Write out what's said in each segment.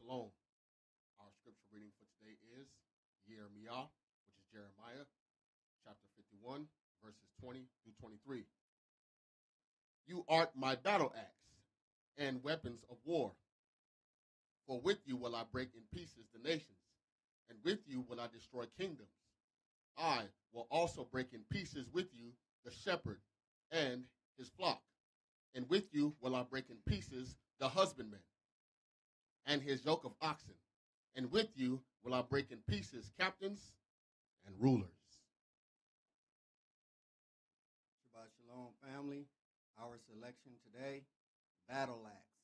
Shalom. Our scripture reading for today is Jeremiah, which is Jeremiah, chapter 51, verses 20 through 23. You art my battle axe and weapons of war. For with you will I break in pieces the nations, and with you will I destroy kingdoms. I will also break in pieces with you the shepherd and his flock, and with you will I break in pieces the husbandman and his yoke of oxen, and with you will I break in pieces captains and rulers. Shabbat Shalom, family. Our selection today, Battle Axe.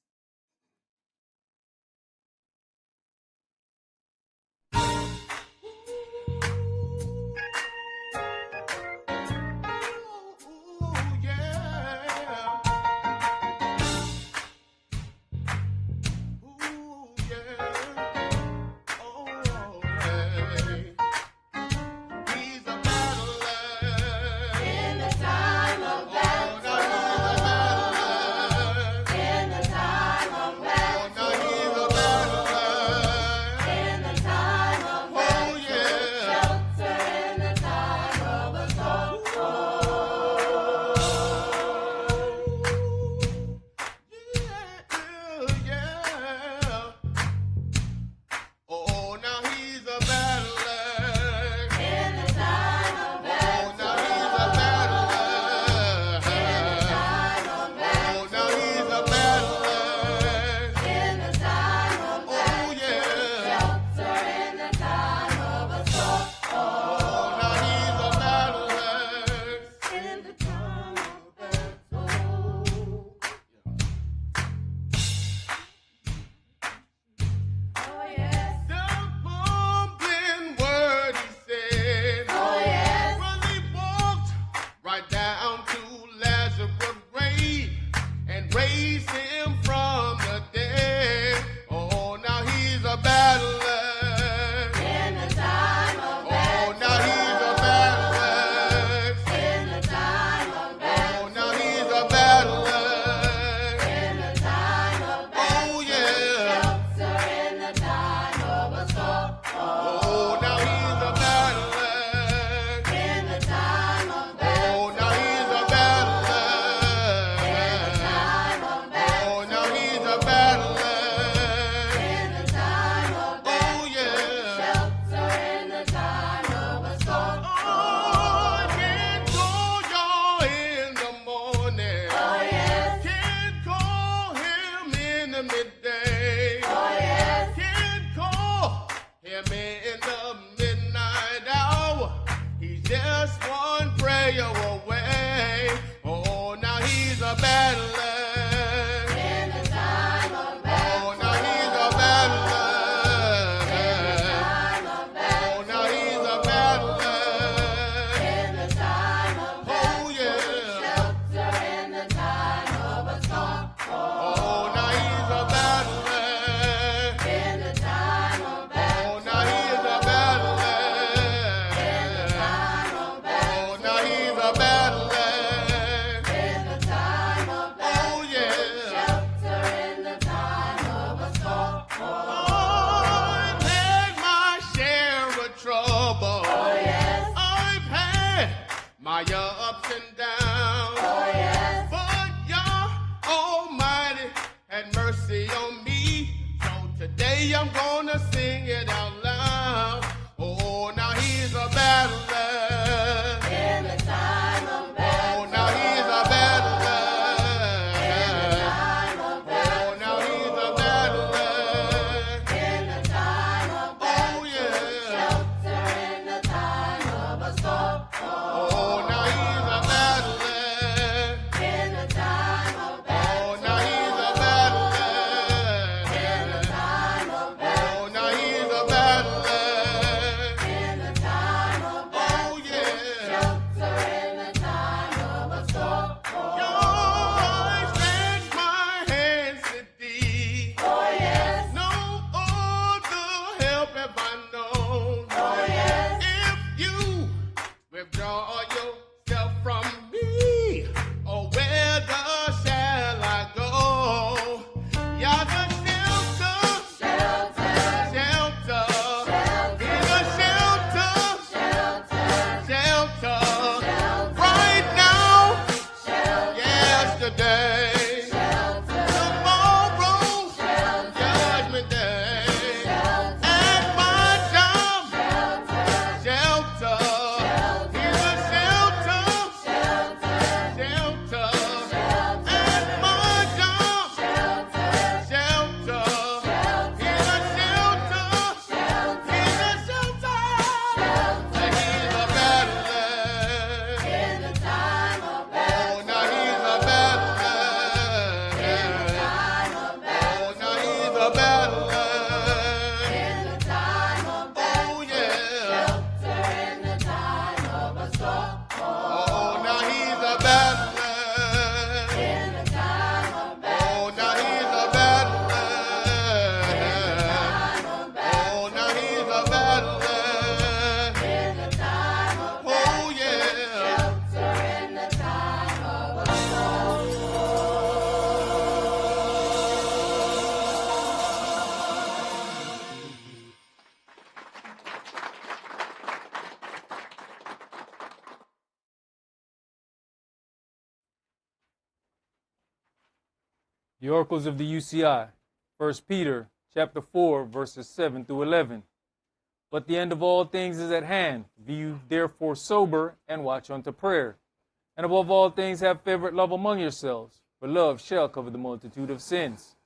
The oracles of the UCI, 1 Peter chapter 4, verses 7 through 11. But the end of all things is at hand. Be you therefore sober, and watch unto prayer. And above all things have fervent love among yourselves, for love shall cover the multitude of sins.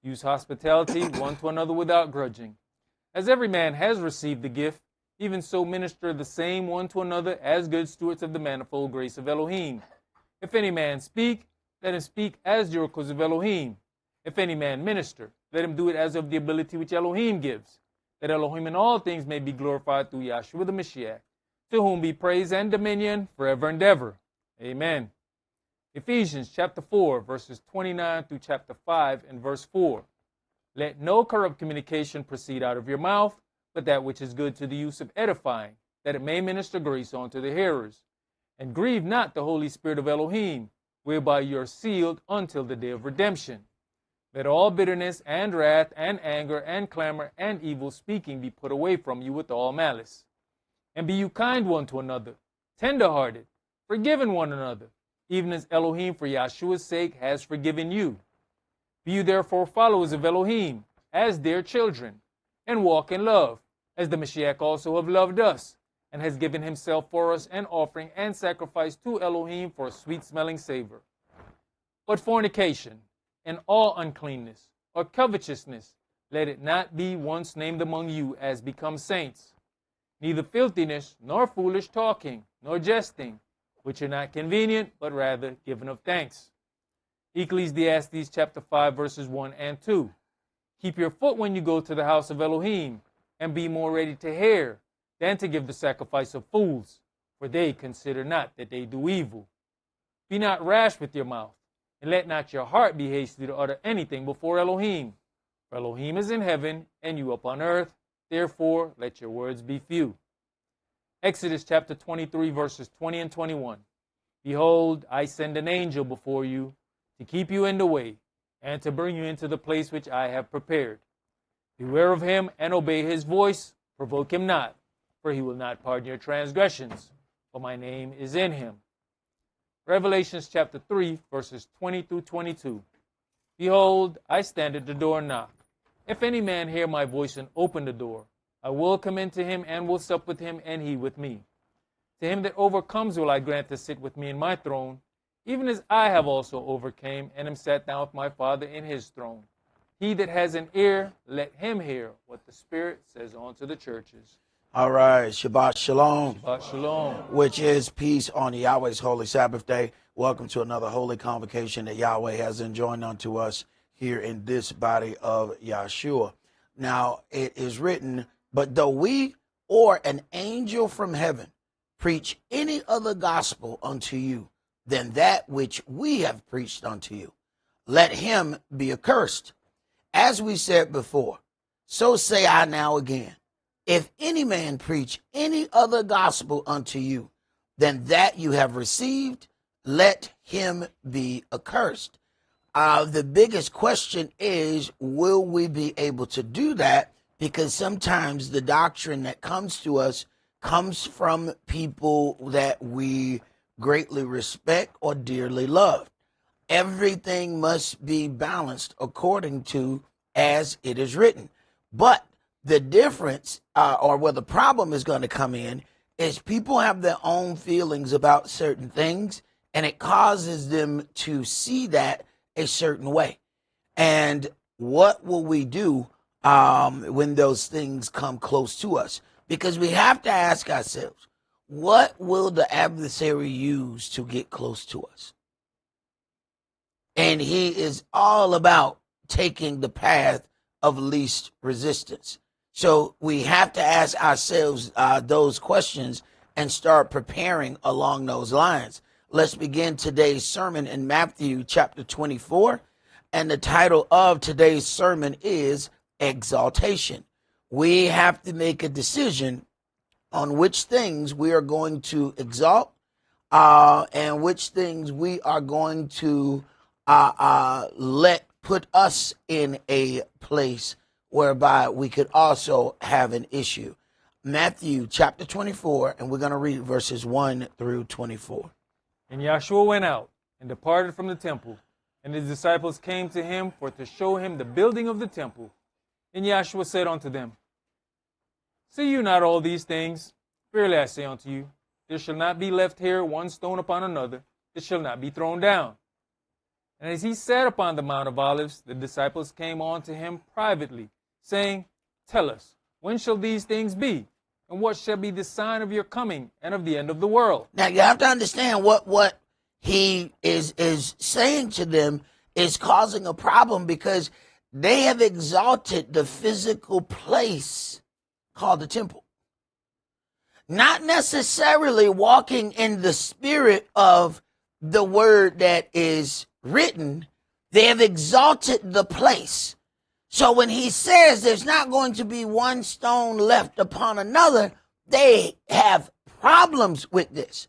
Use hospitality one to another without grudging. As every man has received the gift, even so minister the same one to another as good stewards of the manifold grace of Elohim. If any man speak, let him speak as the oracles of Elohim. If any man minister, let him do it as of the ability which Elohim gives, that Elohim in all things may be glorified through Yahshua the Mashiach, to whom be praise and dominion forever and ever. Amen. Ephesians chapter 4, verses 29 through chapter 5 and verse 4. Let no corrupt communication proceed out of your mouth, but that which is good to the use of edifying, that it may minister grace unto the hearers. And grieve not the Holy Spirit of Elohim, whereby you are sealed until the day of redemption. Let all bitterness and wrath and anger and clamor and evil speaking be put away from you with all malice. And be you kind one to another, tender-hearted, forgiving one another, even as Elohim for Yahshua's sake has forgiven you. Be you therefore followers of Elohim, as dear children, and walk in love, as the Mashiach also have loved us, and has given himself for us an offering and sacrifice to Elohim for a sweet-smelling savor. But fornication, and all uncleanness, or covetousness, let it not be once named among you as becomes saints. Neither filthiness, nor foolish talking, nor jesting, which are not convenient, but rather given of thanks. Ecclesiastes chapter 5, verses 1 and 2. Keep your foot when you go to the house of Elohim, and be more ready to hear than to give the sacrifice of fools, for they consider not that they do evil. Be not rash with your mouth, and let not your heart be hasty to utter anything before Elohim. For Elohim is in heaven, and you upon earth, therefore let your words be few. Exodus chapter 23, verses 20 and 21. Behold, I send an angel before you, to keep you in the way, and to bring you into the place which I have prepared. Beware of him, and obey his voice. Provoke him not, for he will not pardon your transgressions, for my name is in him. Revelations chapter 3, verses 20 through 22. Behold, I stand at the door and knock. If any man hear my voice and open the door, I will come into him and will sup with him, and he with me. To him that overcomes will I grant to sit with me in my throne, even as I have also overcame, and am sat down with my Father in his throne. He that has an ear, let him hear what the Spirit says unto the churches. All right, Shabbat Shalom. Shabbat Shalom. Which is peace on Yahweh's holy Sabbath day. Welcome to another holy convocation that Yahweh has enjoined unto us here in this body of Yahshua. Now, it is written, but though we or an angel from heaven preach any other gospel unto you than that which we have preached unto you, let him be accursed. As we said before, so say I now again, if any man preach any other gospel unto you than that you have received, let him be accursed. The biggest question is, will we be able to do that? Because sometimes the doctrine that comes to us comes from people that we greatly respect or dearly love. Everything must be balanced according to as it is written. But the difference, or where the problem is going to come in, is people have their own feelings about certain things, and it causes them to see that a certain way. And what will we do when those things come close to us? Because we have to ask ourselves, what will the adversary use to get close to us? And he is all about taking the path of least resistance. So we have to ask ourselves those questions and start preparing along those lines. Let's begin today's sermon in Matthew chapter 24. And the title of today's sermon is Exaltation. We have to make a decision on which things we are going to exalt and which things we are going to let put us in a place whereby we could also have an issue. Matthew chapter 24, and we're going to read verses 1 through 24. And Yahshua went out and departed from the temple, And his disciples came to him for to show him the building of the temple. And Yahshua said unto them, See you not all these things? Verily I say unto you, there shall not be left here one stone upon another, it shall not be thrown down. And as he sat upon the Mount of Olives, the disciples came on to him privately, saying, Tell us, when shall these things be? And what shall be the sign of your coming and of the end of the world? Now you have to understand what he is saying to them is causing a problem, because they have exalted the physical place called the temple, not necessarily walking in the spirit of the word that is written. They have exalted the place. So when he says there's not going to be one stone left upon another, they have problems with this.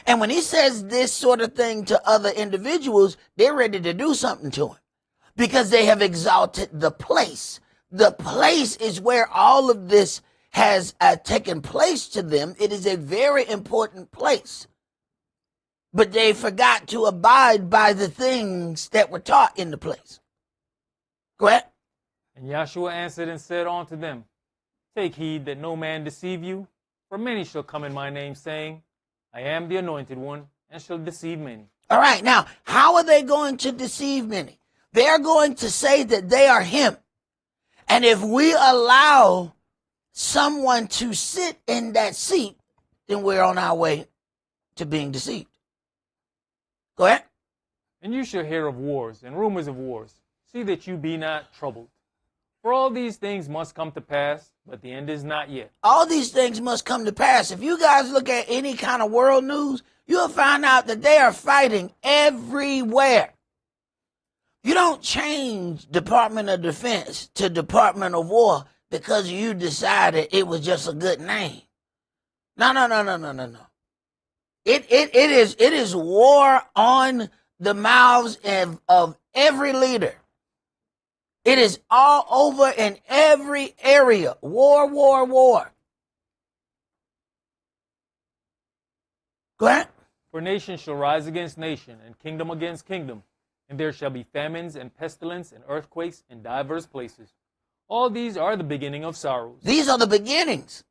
And when he says this sort of thing to other individuals, they're ready to do something to him, because they have exalted the place. The place is where all of this has taken place to them. It is a very important place. But they forgot to abide by the things that were taught in the place. Go ahead. And Yahshua answered and said unto them, Take heed that no man deceive you, for many shall come in my name, saying, I am the anointed one, and shall deceive many. All right, now, how are they going to deceive many? They are going to say that they are him. And if we allow someone to sit in that seat, then we're on our way to being deceived. Go ahead. And you shall hear of wars and rumors of wars. See that you be not troubled. For all these things must come to pass, but the end is not yet. All these things must come to pass. If you guys look at any kind of world news, you'll find out that they are fighting everywhere. You don't change Department of Defense to Department of War because you decided it was just a good name. No. It is war on the mouths of every leader. It is all over in every area. War. Go ahead. For nation shall rise against nation, and kingdom against kingdom. And there shall be famines and pestilence and earthquakes in divers places. All these are the beginning of sorrows. These are the beginnings.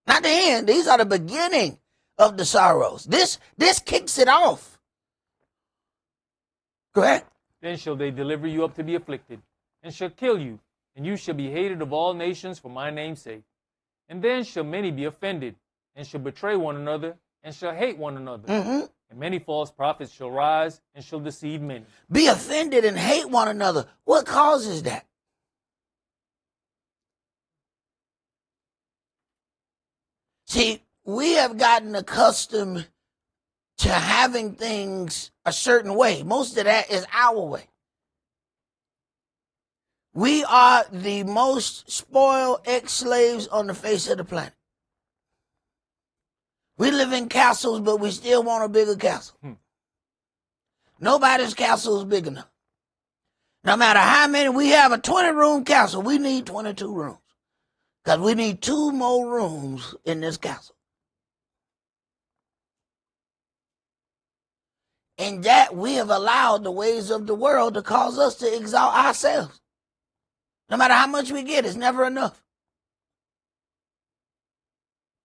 Not the end. These are the beginning of the sorrows. This kicks it off. Go ahead. Then shall they deliver you up to be afflicted, and shall kill you, and you shall be hated of all nations for my name's sake. And then shall many be offended, and shall betray one another, and shall hate one another. Mm-hmm. And many false prophets shall rise, and shall deceive many. Be offended and hate one another. What causes that? See, we have gotten accustomed to having things a certain way. Most of that is our way. We are the most spoiled ex-slaves on the face of the planet. We live in castles, but we still want a bigger castle. Nobody's castle is big enough. No matter how many, we have a 20-room castle, we need 22 rooms. Because we need 2 more rooms in this castle. And that we have allowed the ways of the world to cause us to exalt ourselves. No matter how much we get, it's never enough.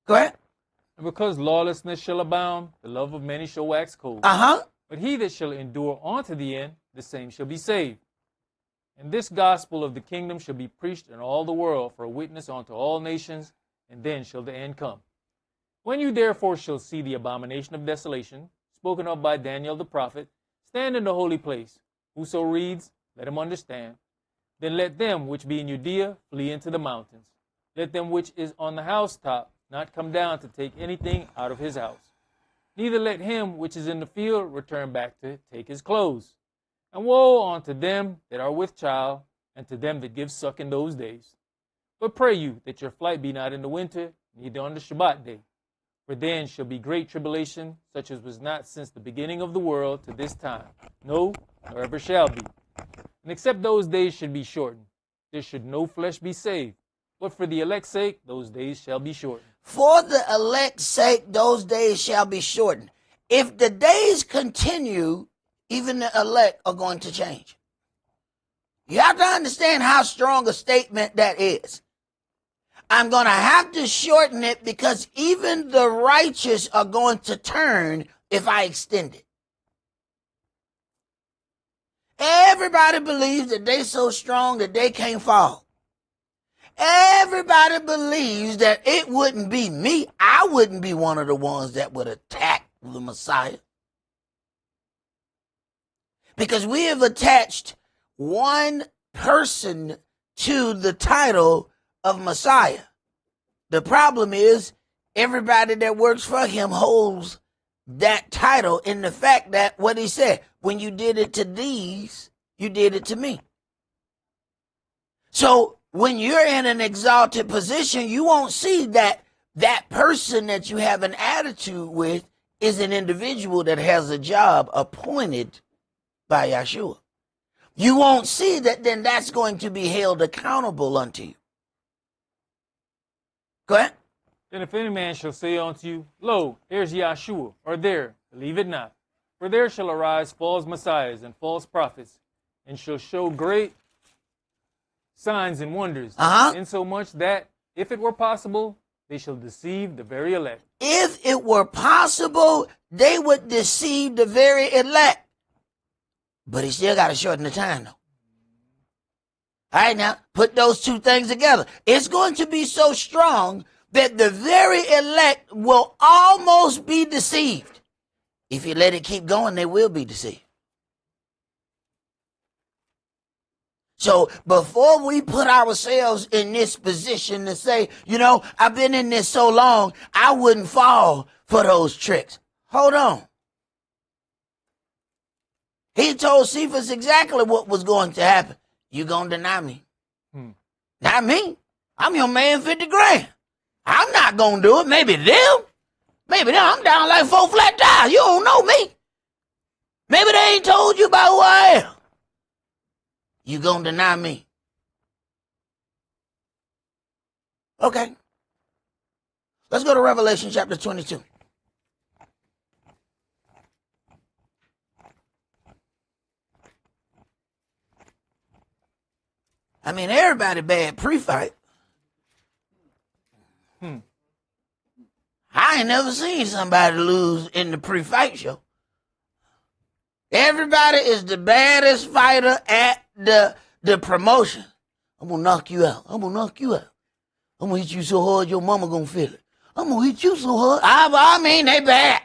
Go ahead. And because lawlessness shall abound, the love of many shall wax cold. But he that shall endure unto the end, the same shall be saved. And this gospel of the kingdom shall be preached in all the world for a witness unto all nations, and then shall the end come. When you therefore shall see the abomination of desolation, spoken of by Daniel the prophet, stand in the holy place. Whoso reads, let him understand. Then let them which be in Judea flee into the mountains. Let them which is on the housetop not come down to take anything out of his house. Neither let him which is in the field return back to take his clothes. And woe unto them that are with child, and to them that give suck in those days. But pray you that your flight be not in the winter, neither on the Shabbat day. For then shall be great tribulation, such as was not since the beginning of the world to this time, no, nor ever shall be. And except those days should be shortened, there should no flesh be saved. But for the elect's sake, those days shall be shortened. For the elect's sake, those days shall be shortened. If the days continue even the elect are going to change. You have to understand how strong a statement that is. I'm going to have to shorten it because even the righteous are going to turn if I extend it. Everybody believes that they're so strong that they can't fall. Everybody believes that it wouldn't be me. I wouldn't be one of the ones that would attack the Messiah. Because we have attached one person to the title of Messiah. The problem is everybody that works for him holds that title in the fact that what he said, when you did it to these, you did it to me. So when you're in an exalted position, you won't see that that person that you have an attitude with is an individual that has a job appointed by Yeshua. You won't see that then that's going to be held accountable unto you. Go ahead. Then if any man shall say unto you, Lo, here's Yahshua, or there, believe it not. For there shall arise false messiahs and false prophets, and shall show great signs and wonders, insomuch that, if it were possible, they shall deceive the very elect. If it were possible, they would deceive the very elect. But he still got to shorten the time, though. All right, now, put those two things together. It's going to be so strong that the very elect will almost be deceived. If you let it keep going, they will be deceived. So before we put ourselves in this position to say, you know, I've been in this so long, I wouldn't fall for those tricks. Hold on. He told Cephas exactly what was going to happen. You gonna deny me? Not me. I'm your man 50 grand. I'm not gonna do it. Maybe them. Maybe them. I'm down like 4 flat tires. You don't know me. Maybe they ain't told you about who I am. You gonna deny me? Okay. Let's go to Revelation chapter 22. I mean, everybody bad pre-fight. I ain't never seen somebody lose in the pre-fight show. Everybody is the baddest fighter at the promotion. I'm gonna knock you out. I'm gonna knock you out. I'm gonna hit you so hard your mama gonna feel it. I'm gonna hit you so hard. I mean, they bad.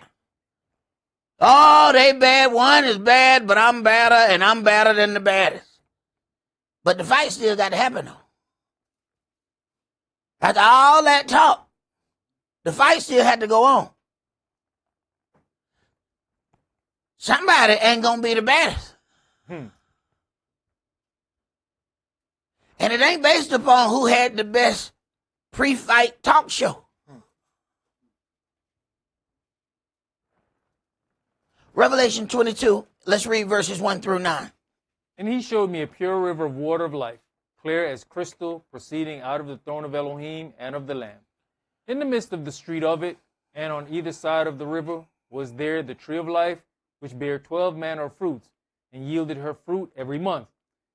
Oh, they bad. One is bad, but I'm badder, and I'm badder than the baddest. But the fight still got to happen, though. After all that talk, the fight still had to go on. Somebody ain't going to be the baddest. And it ain't based upon who had the best pre-fight talk show. Revelation 22, let's read verses 1 through 9. And he showed me a pure river of water of life, clear as crystal, proceeding out of the throne of Elohim and of the Lamb. In the midst of the street of it, and on either side of the river, was there the tree of life, which bare 12 manner of fruits, and yielded her fruit every month.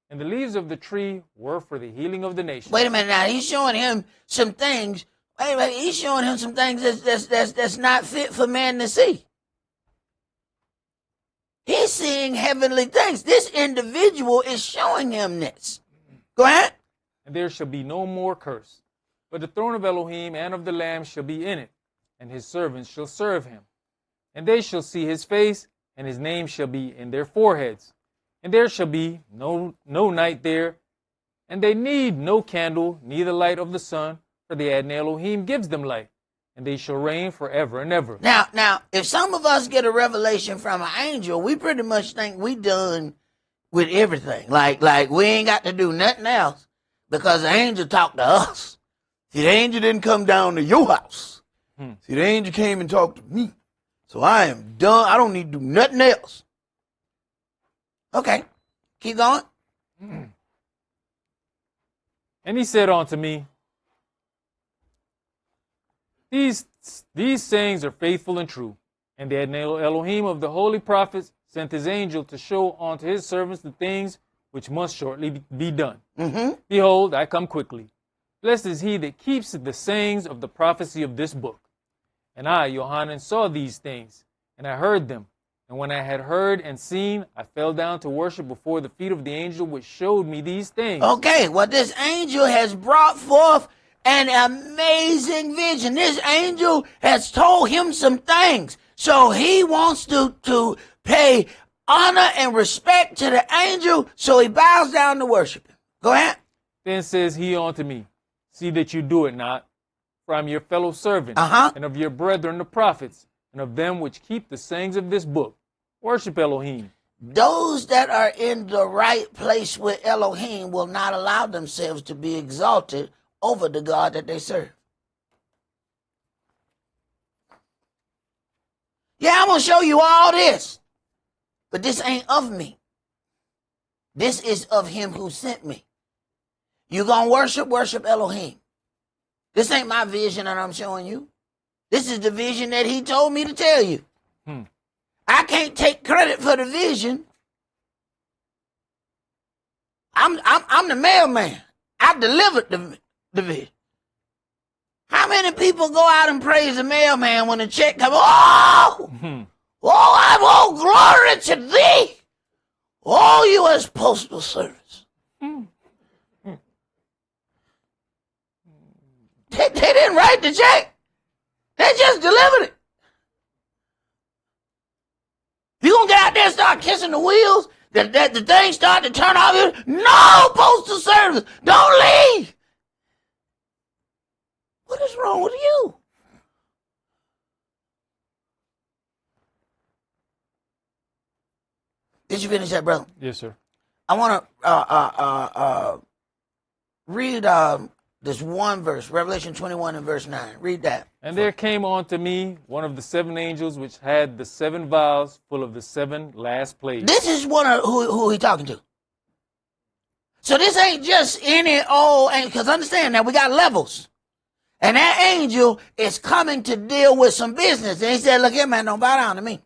And the leaves of the tree were for the healing of the nations. Wait a minute now. He's showing him some things. Wait a minute. He's showing him some things that's not fit for man to see. He's seeing heavenly things. This individual is showing him this. Go ahead. And there shall be no more curse, but the throne of Elohim and of the Lamb shall be in it, and his servants shall serve him. And they shall see his face, and his name shall be in their foreheads. And there shall be no night there, and they need no candle, neither light of the sun, for the Adonai Elohim gives them light, and they shall reign forever and ever. Now, if some of us get a revelation from an angel, we pretty much think we done with everything. Like we ain't got to do nothing else because the angel talked to us. See, the angel didn't come down to your house. See, the angel came and talked to me. So I am done. I don't need to do nothing else. Okay, keep going. And he said unto me, These sayings are faithful and true, and the Elohim of the holy prophets sent his angel to show unto his servants the things which must shortly be done. Behold, I come quickly. Blessed is he that keeps the sayings of the prophecy of this book. And I, Johanan, saw these things, and I heard them. And when I had heard and seen, I fell down to worship before the feet of the angel which showed me these things. Okay, well, this angel has brought forth an amazing vision. This angel has told him some things. So he wants to pay honor and respect to the angel, so he bows down to worship him. Go ahead. Then says he unto me, see that you do it not, for I am your fellow servant, and of your brethren the prophets, and of them which keep the sayings of this book. Worship Elohim. Those that are in the right place with Elohim will not allow themselves to be exalted over the God that they serve. Yeah, I'm going to show you all this, but this ain't of me. This is of him who sent me. You going to worship Elohim. This ain't my vision that I'm showing you. This is the vision that he told me to tell you. I can't take credit for the vision. I'm the mailman. I delivered the vision. How many people go out and praise the mailman when the check comes? Oh, glory to thee. Oh, U.S. Postal Service. They didn't write the check. They just delivered it. You gonna get out there and start kissing the wheels? The thing start to turn off? No, Postal Service, don't leave. What is wrong with you? Did you finish that, brother? Yes, sir. I want to read this one verse, Revelation 21 and verse 9. Read that. And there came unto me one of the seven angels which had the seven vials full of the seven last plagues. This is one of who he talking to. So this ain't just any old angel, because understand that we got levels. And that angel is coming to deal with some business. And he said, look here, man, don't bow down to me.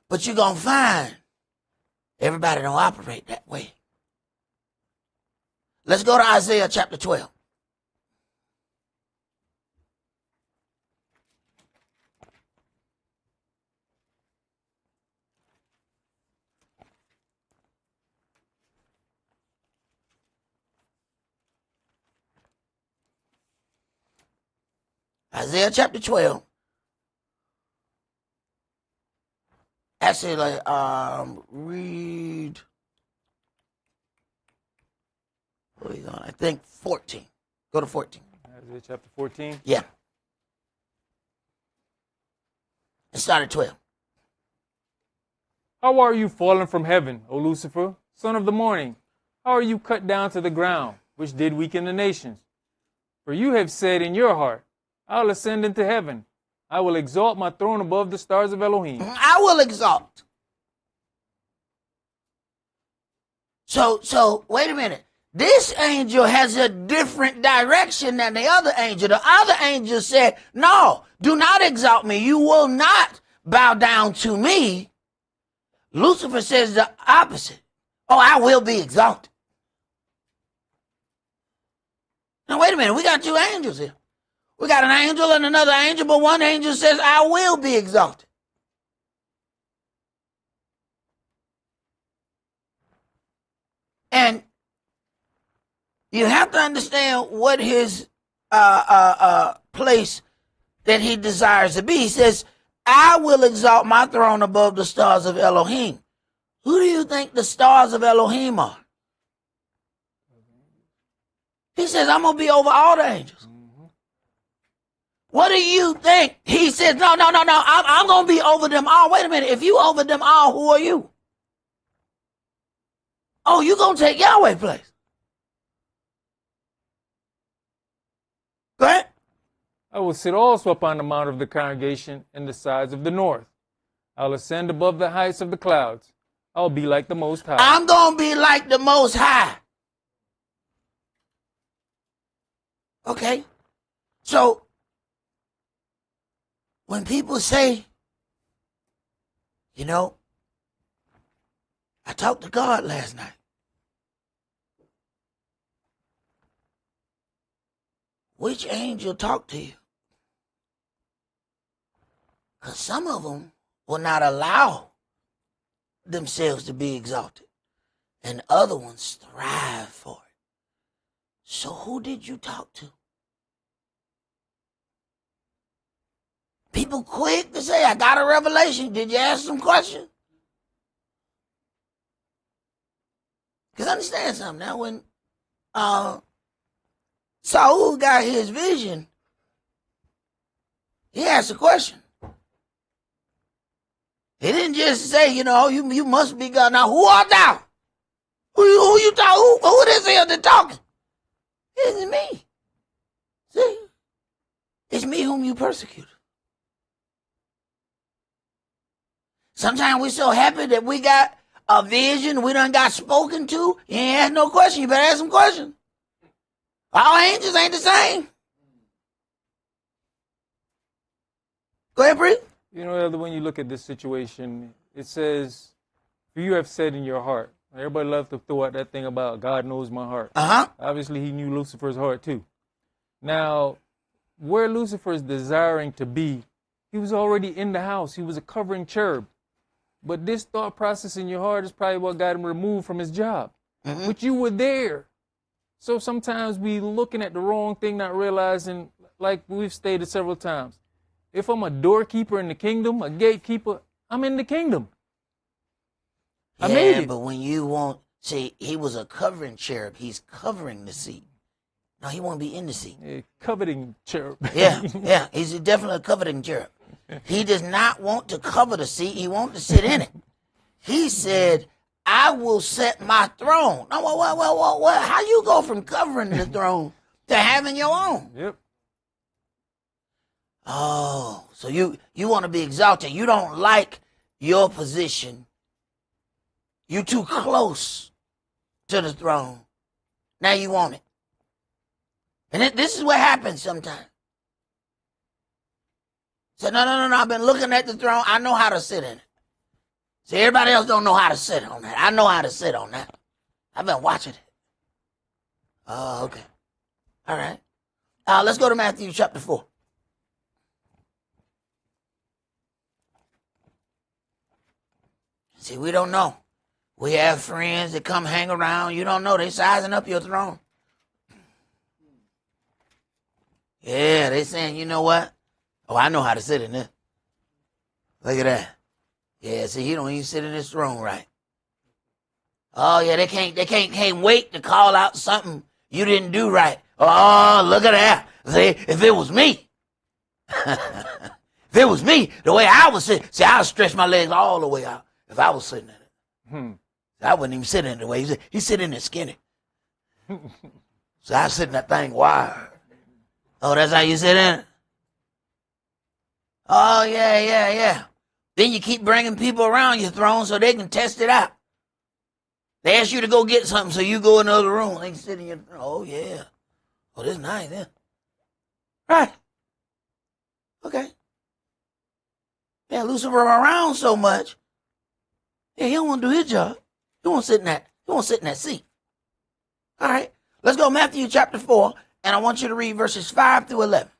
But you're going to find everybody don't operate that way. Let's go to Isaiah chapter 12. Isaiah chapter 12. Actually, read. Where are we going? I think 14. Go to 14. Isaiah chapter 14. Yeah. It started 12. How are you fallen from heaven, O Lucifer, son of the morning? How are you cut down to the ground, which did weaken the nations? For you have said in your heart, I will ascend into heaven. I will exalt my throne above the stars of Elohim. I will exalt. So wait a minute. This angel has a different direction than the other angel. The other angel said, no, do not exalt me. You will not bow down to me. Lucifer says the opposite. Oh, I will be exalted. Now, wait a minute. We got two angels here. We got an angel and another angel, but one angel says, I will be exalted. And you have to understand what his place that he desires to be. He says, I will exalt my throne above the stars of Elohim. Who do you think the stars of Elohim are? He says, I'm going to be over all the angels. What do you think? He says, no. I'm going to be over them all. Wait a minute. If you over them all, who are you? Oh, you going to take Yahweh's place. Go ahead. I will sit also upon the mount of the congregation in the sides of the north. I will ascend above the heights of the clouds. I will be like the Most High. I'm going to be like the Most High. Okay. So, when people say You know, I talked to God last night. Which angel talked to you? Because some of them will not allow themselves to be exalted, and other ones thrive for it. So who did you talk to? People quick to say, I got a revelation. Did you ask some questions? Because understand something. Now, when Saul got his vision, he asked a question. He didn't just say, you know, you must be God. Now, who art thou? Who you talking? Who this here that talking? It's me. See? It's me whom you persecuted. Sometimes we're so happy that we got a vision, we done got spoken to. You ain't ask no question. You better ask some questions. All angels ain't the same. Go ahead, Bree. You know, Elder, when you look at this situation, it says, for you have said in your heart. Everybody loves to throw out that thing about God knows my heart. Obviously, he knew Lucifer's heart too. Now, where Lucifer's desiring to be, he was already in the house. He was a covering cherub. But this thought process in your heart is probably what got him removed from his job. But you were there. So sometimes we looking at the wrong thing, not realizing, like we've stated several times, if I'm a doorkeeper in the kingdom, a gatekeeper, I'm in the kingdom. I made it. But when you want, see, he was a covering cherub. He's covering the seat. No, he won't be in the seat. A coveting cherub. Yeah. He's definitely a coveting cherub. He does not want to cover the seat. He wants to sit in it. He said, I will set my throne. Now, what? How you go from covering the throne to having your own? Yep. Oh, so you want to be exalted. You don't like your position. You too close to the throne. Now you want it. And this is what happens sometimes. So no, I've been looking at the throne. I know how to sit in it. See, everybody else don't know how to sit on that. I know how to sit on that. I've been watching it. Oh, okay. All right. Let's go to Matthew chapter 4. See, we don't know. We have friends that come hang around. You don't know. They sizing up your throne. Yeah, they saying, you know what? Oh, I know how to sit in this. Look at that. Yeah, see, he don't even sit in his throne right. Oh, yeah, they can't wait to call out something you didn't do right. Oh, look at that. See, if it was me, if it was me, the way I was sitting, see, I would stretch my legs all the way out if I was sitting in it. I wouldn't even sit in it the way he's sitting in it skinny. So I sit in that thing wide. Oh, that's how you sit in it? Oh, yeah. Then you keep bringing people around your throne so they can test it out. They ask you to go get something, so you go in the other room. They can sit in your throne. Oh, yeah. Oh, this is nice, yeah. Right. Okay. Yeah, Lucifer around so much. Yeah, he don't want to do his job. He won't sit in that seat. All right. Let's go Matthew chapter 4, and I want you to read verses 5 through 11.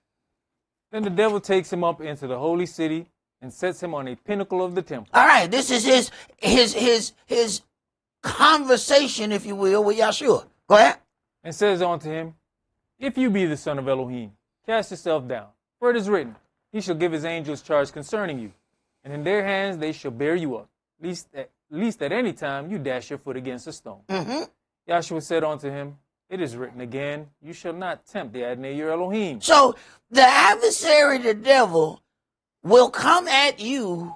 Then the devil takes him up into the holy city and sets him on a pinnacle of the temple. All right, this is his conversation, if you will, with Yahshua. Go ahead. And says unto him, if you be the son of Elohim, cast yourself down. For it is written, he shall give his angels charge concerning you, and in their hands they shall bear you up, least at any time you dash your foot against a stone. Yahshua said unto him, it is written again, you shall not tempt the Adonai your Elohim. So the adversary, the devil, will come at you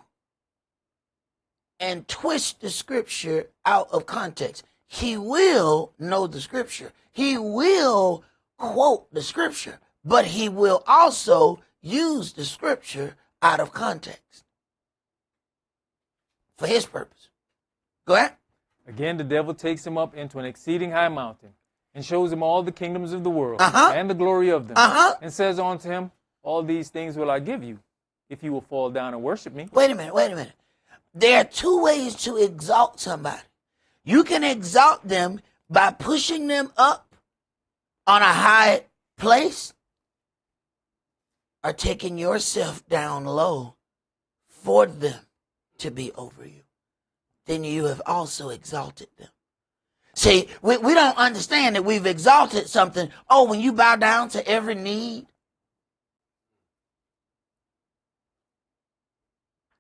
and twist the scripture out of context. He will know the scripture. He will quote the scripture, but he will also use the scripture out of context for his purpose. Go ahead. Again, the devil takes him up into an exceeding high mountain and shows him all the kingdoms of the world and the glory of them, and says unto him, all these things will I give you, if you will fall down and worship me. Wait a minute. there are two ways to exalt somebody. You can exalt them by pushing them up on a high place, or taking yourself down low for them to be over you. Then you have also exalted them. See, we don't understand that we've exalted something. Oh, when you bow down to every need.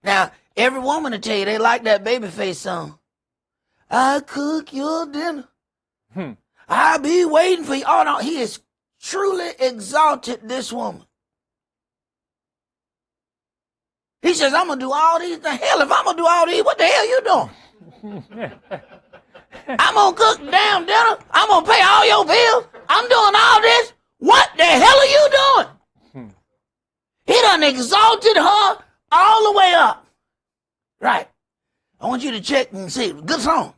Now, every woman will tell you they like that Babyface song. I cook your dinner. I'll be waiting for you. Oh, no, he has truly exalted this woman. He says, I'm going to do all these things. Hell, if I'm going to do all these, what the hell you doing? I'm going to cook the damn dinner. I'm going to pay all your bills. I'm doing all this. What the hell are you doing? He done exalted her all the way up. Right. I want you to check and see. Good song.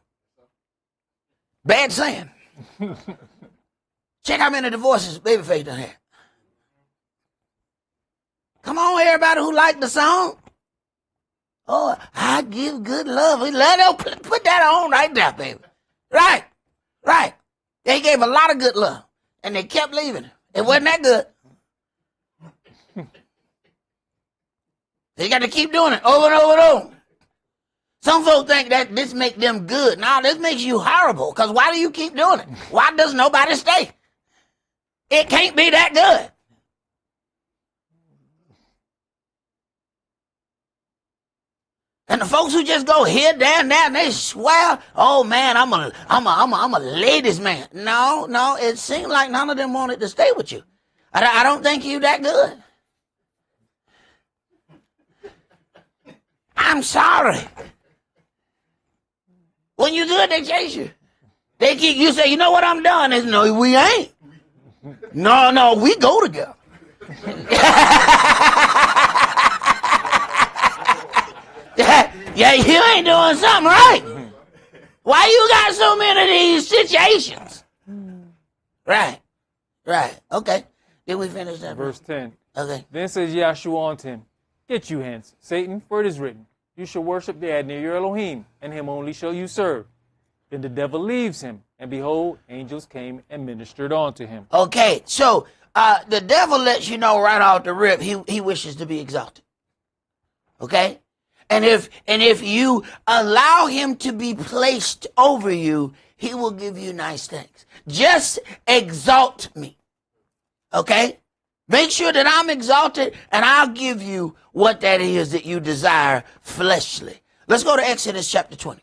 Bad saying. Check how many divorces Babyface done had. Come on, everybody who liked the song. Oh, I give good love. Put that on right there, baby. Right, right. They gave a lot of good love, and they kept leaving. It wasn't that good. They got to keep doing it over and over and over. Some folks think that this makes them good. No, this makes you horrible, because why do you keep doing it? Why does nobody stay? It can't be that good. And the folks who just go here, there, and there, and they swear, oh man, I'm a ladies' man. No, it seemed like none of them wanted to stay with you. I don't think you that good. I'm sorry. When you good, they chase you. You say, you know what, I'm done. They say, no, we ain't. No, we go together. Yeah, you ain't doing something right. Why you got so many of these situations? Right. Okay. Did we finish that? Verse 10. Okay. Then says Yahshua unto him, Get you hence, Satan, for it is written, You shall worship the Adonai your Elohim, and him only shall you serve. Then the devil leaves him, and behold, angels came and ministered unto him. Okay, so the devil lets you know right off the rip he wishes to be exalted. Okay? And if you allow him to be placed over you, he will give you nice things. Just exalt me. Okay? Make sure that I'm exalted, and I'll give you what that is that you desire fleshly. Let's go to Exodus chapter 20.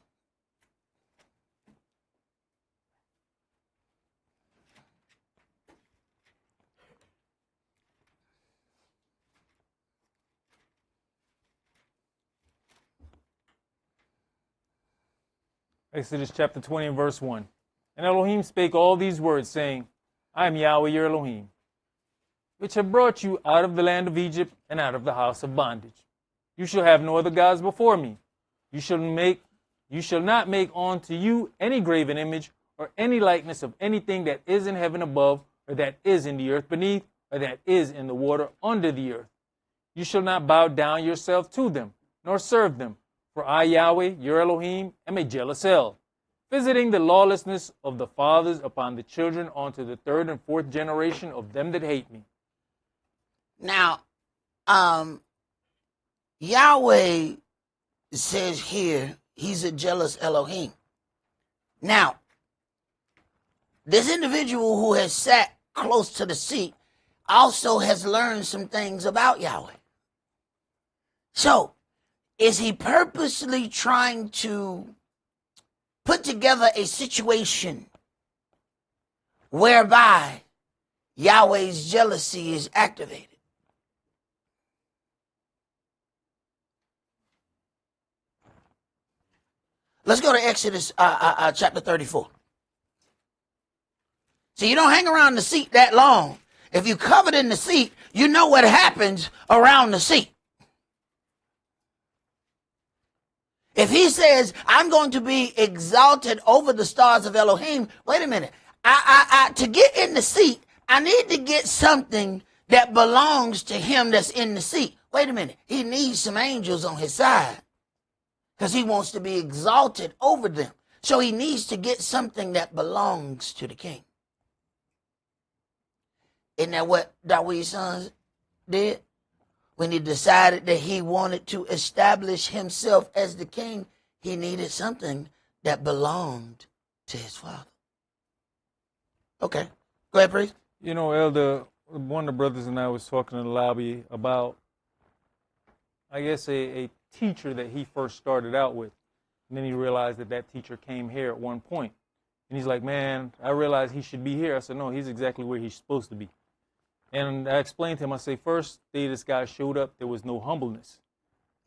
Exodus chapter 20 and verse 1. And Elohim spake all these words, saying, I am Yahweh your Elohim, which have brought you out of the land of Egypt and out of the house of bondage. You shall have no other gods before me. You shall not make unto you any graven image or any likeness of anything that is in heaven above, or that is in the earth beneath, or that is in the water under the earth. You shall not bow down yourself to them, nor serve them. For I, Yahweh, your Elohim, am a jealous hell, visiting the lawlessness of the fathers upon the children unto the third and fourth generation of them that hate me. Now, Yahweh says here, he's a jealous Elohim. Now, this individual who has sat close to the seat also has learned some things about Yahweh. So, is he purposely trying to put together a situation whereby Yahweh's jealousy is activated? Let's go to Exodus chapter 34. See, you don't hang around the seat that long. If you covered in the seat, you know what happens around the seat. If he says, I'm going to be exalted over the stars of Elohim, wait a minute. To get in the seat, I need to get something that belongs to him that's in the seat. Wait a minute. He needs some angels on his side. because he wants to be exalted over them. So he needs to get something that belongs to the king. Isn't that what David's sons did? When he decided that he wanted to establish himself as the king, he needed something that belonged to his father. Okay. Go ahead, priest. You know, Elder, one of the brothers and I was talking in the lobby about, I guess, a teacher that he first started out with. And then he realized that that teacher came here at one point. And he's like, man, I realized he should be here. I said, no, he's exactly where he's supposed to be. And I explained to him, I say, first day this guy showed up, there was no humbleness.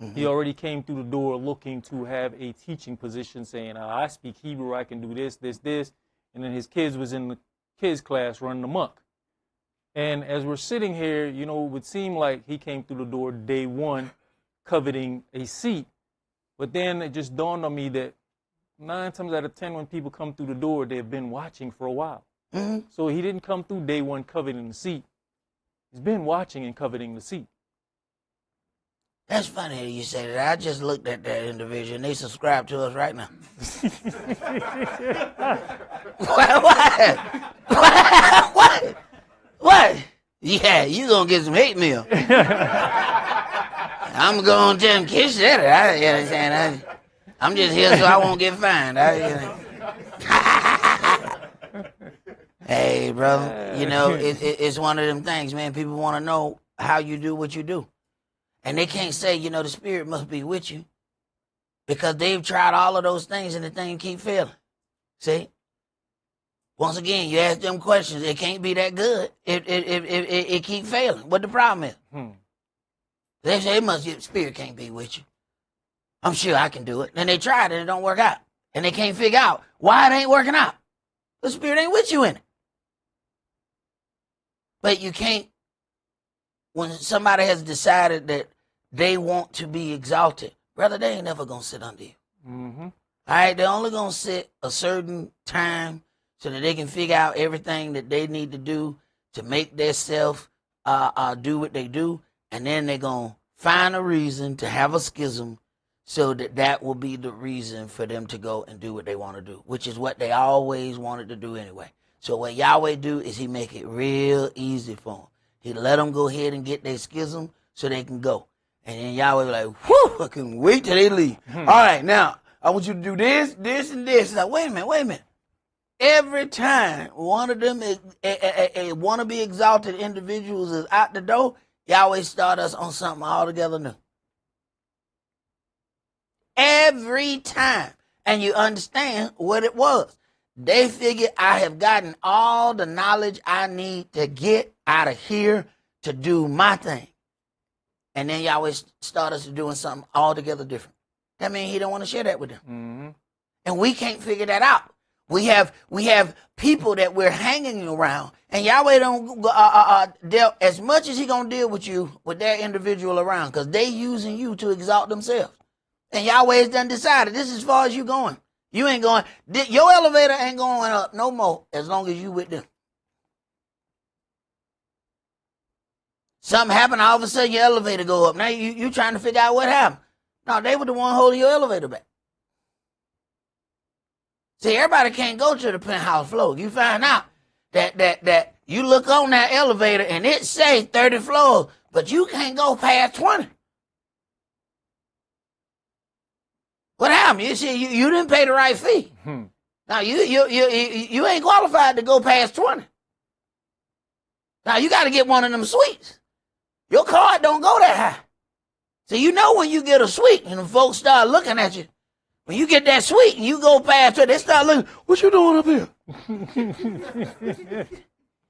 Mm-hmm. He already came through the door looking to have a teaching position, saying, I speak Hebrew, I can do this, this, this. And then his kids was in the kids class running amok. And as we're sitting here, you know, it would seem like he came through the door day one coveting a seat. But then it just dawned on me that 9 times out of 10 when people come through the door, they've been watching for a while. Mm-hmm. So he didn't come through day one coveting the seat. He's been watching and coveting the seat. That's funny that you say that. I just looked at that individual and they subscribe to us right now. What? What? Yeah, you gonna get some hate mail. I'm going to tell him, Kish said it. You understand? I'm just here so I won't get fined. Hey, brother, you know, it's one of them things, man. People want to know how you do what you do. And they can't say, you know, the Spirit must be with you. Because they've tried all of those things and the thing keep failing. See? Once again, you ask them questions, it can't be that good. It keep failing. What the problem is? They say the Spirit can't be with you. I'm sure I can do it. And they tried and it don't work out. And they can't figure out why it ain't working out. The Spirit ain't with you in it. But you can't, when somebody has decided that they want to be exalted, brother, they ain't never going to sit under you. Mm-hmm. All right, they're only going to sit a certain time so that they can figure out everything that they need to do to make themselves do what they do. And then they're going to find a reason to have a schism so that will be the reason for them to go and do what they want to do, which is what they always wanted to do anyway. So what Yahweh do is he make it real easy for them. He let them go ahead and get their schism so they can go. And then Yahweh be like, whew, I can't wait till they leave. All right, now, I want you to do this, this, and this. It's like, wait a minute. Every time one of them is a want-to-be exalted individuals is out the door, Yahweh start us on something altogether new. Every time. And you understand what it was. They figured I have gotten all the knowledge I need to get out of here to do my thing. And then Yahweh start us doing something altogether different. That means he don't want to share that with them. Mm-hmm. And we can't figure that out. We have people that we're hanging around, and Yahweh don't deal as much as he gonna deal with you with that individual around, because they using you to exalt themselves. And Yahweh has done decided this is as far as you going. You ain't going. Your elevator ain't going up no more as long as you with them. Something happened, all of a sudden your elevator go up. Now you trying to figure out what happened. No, they were the one holding your elevator back. See, everybody can't go to the penthouse floor. You find out that you look on that elevator and it say 30 floors, but you can't go past 20. What happened? You see, you didn't pay the right fee. Now you ain't qualified to go past 20. Now you got to get one of them suites. Your card don't go that high. So you know when you get a suite and the folks start looking at you, when you get that suite and you go past it, they start looking, what you doing up here?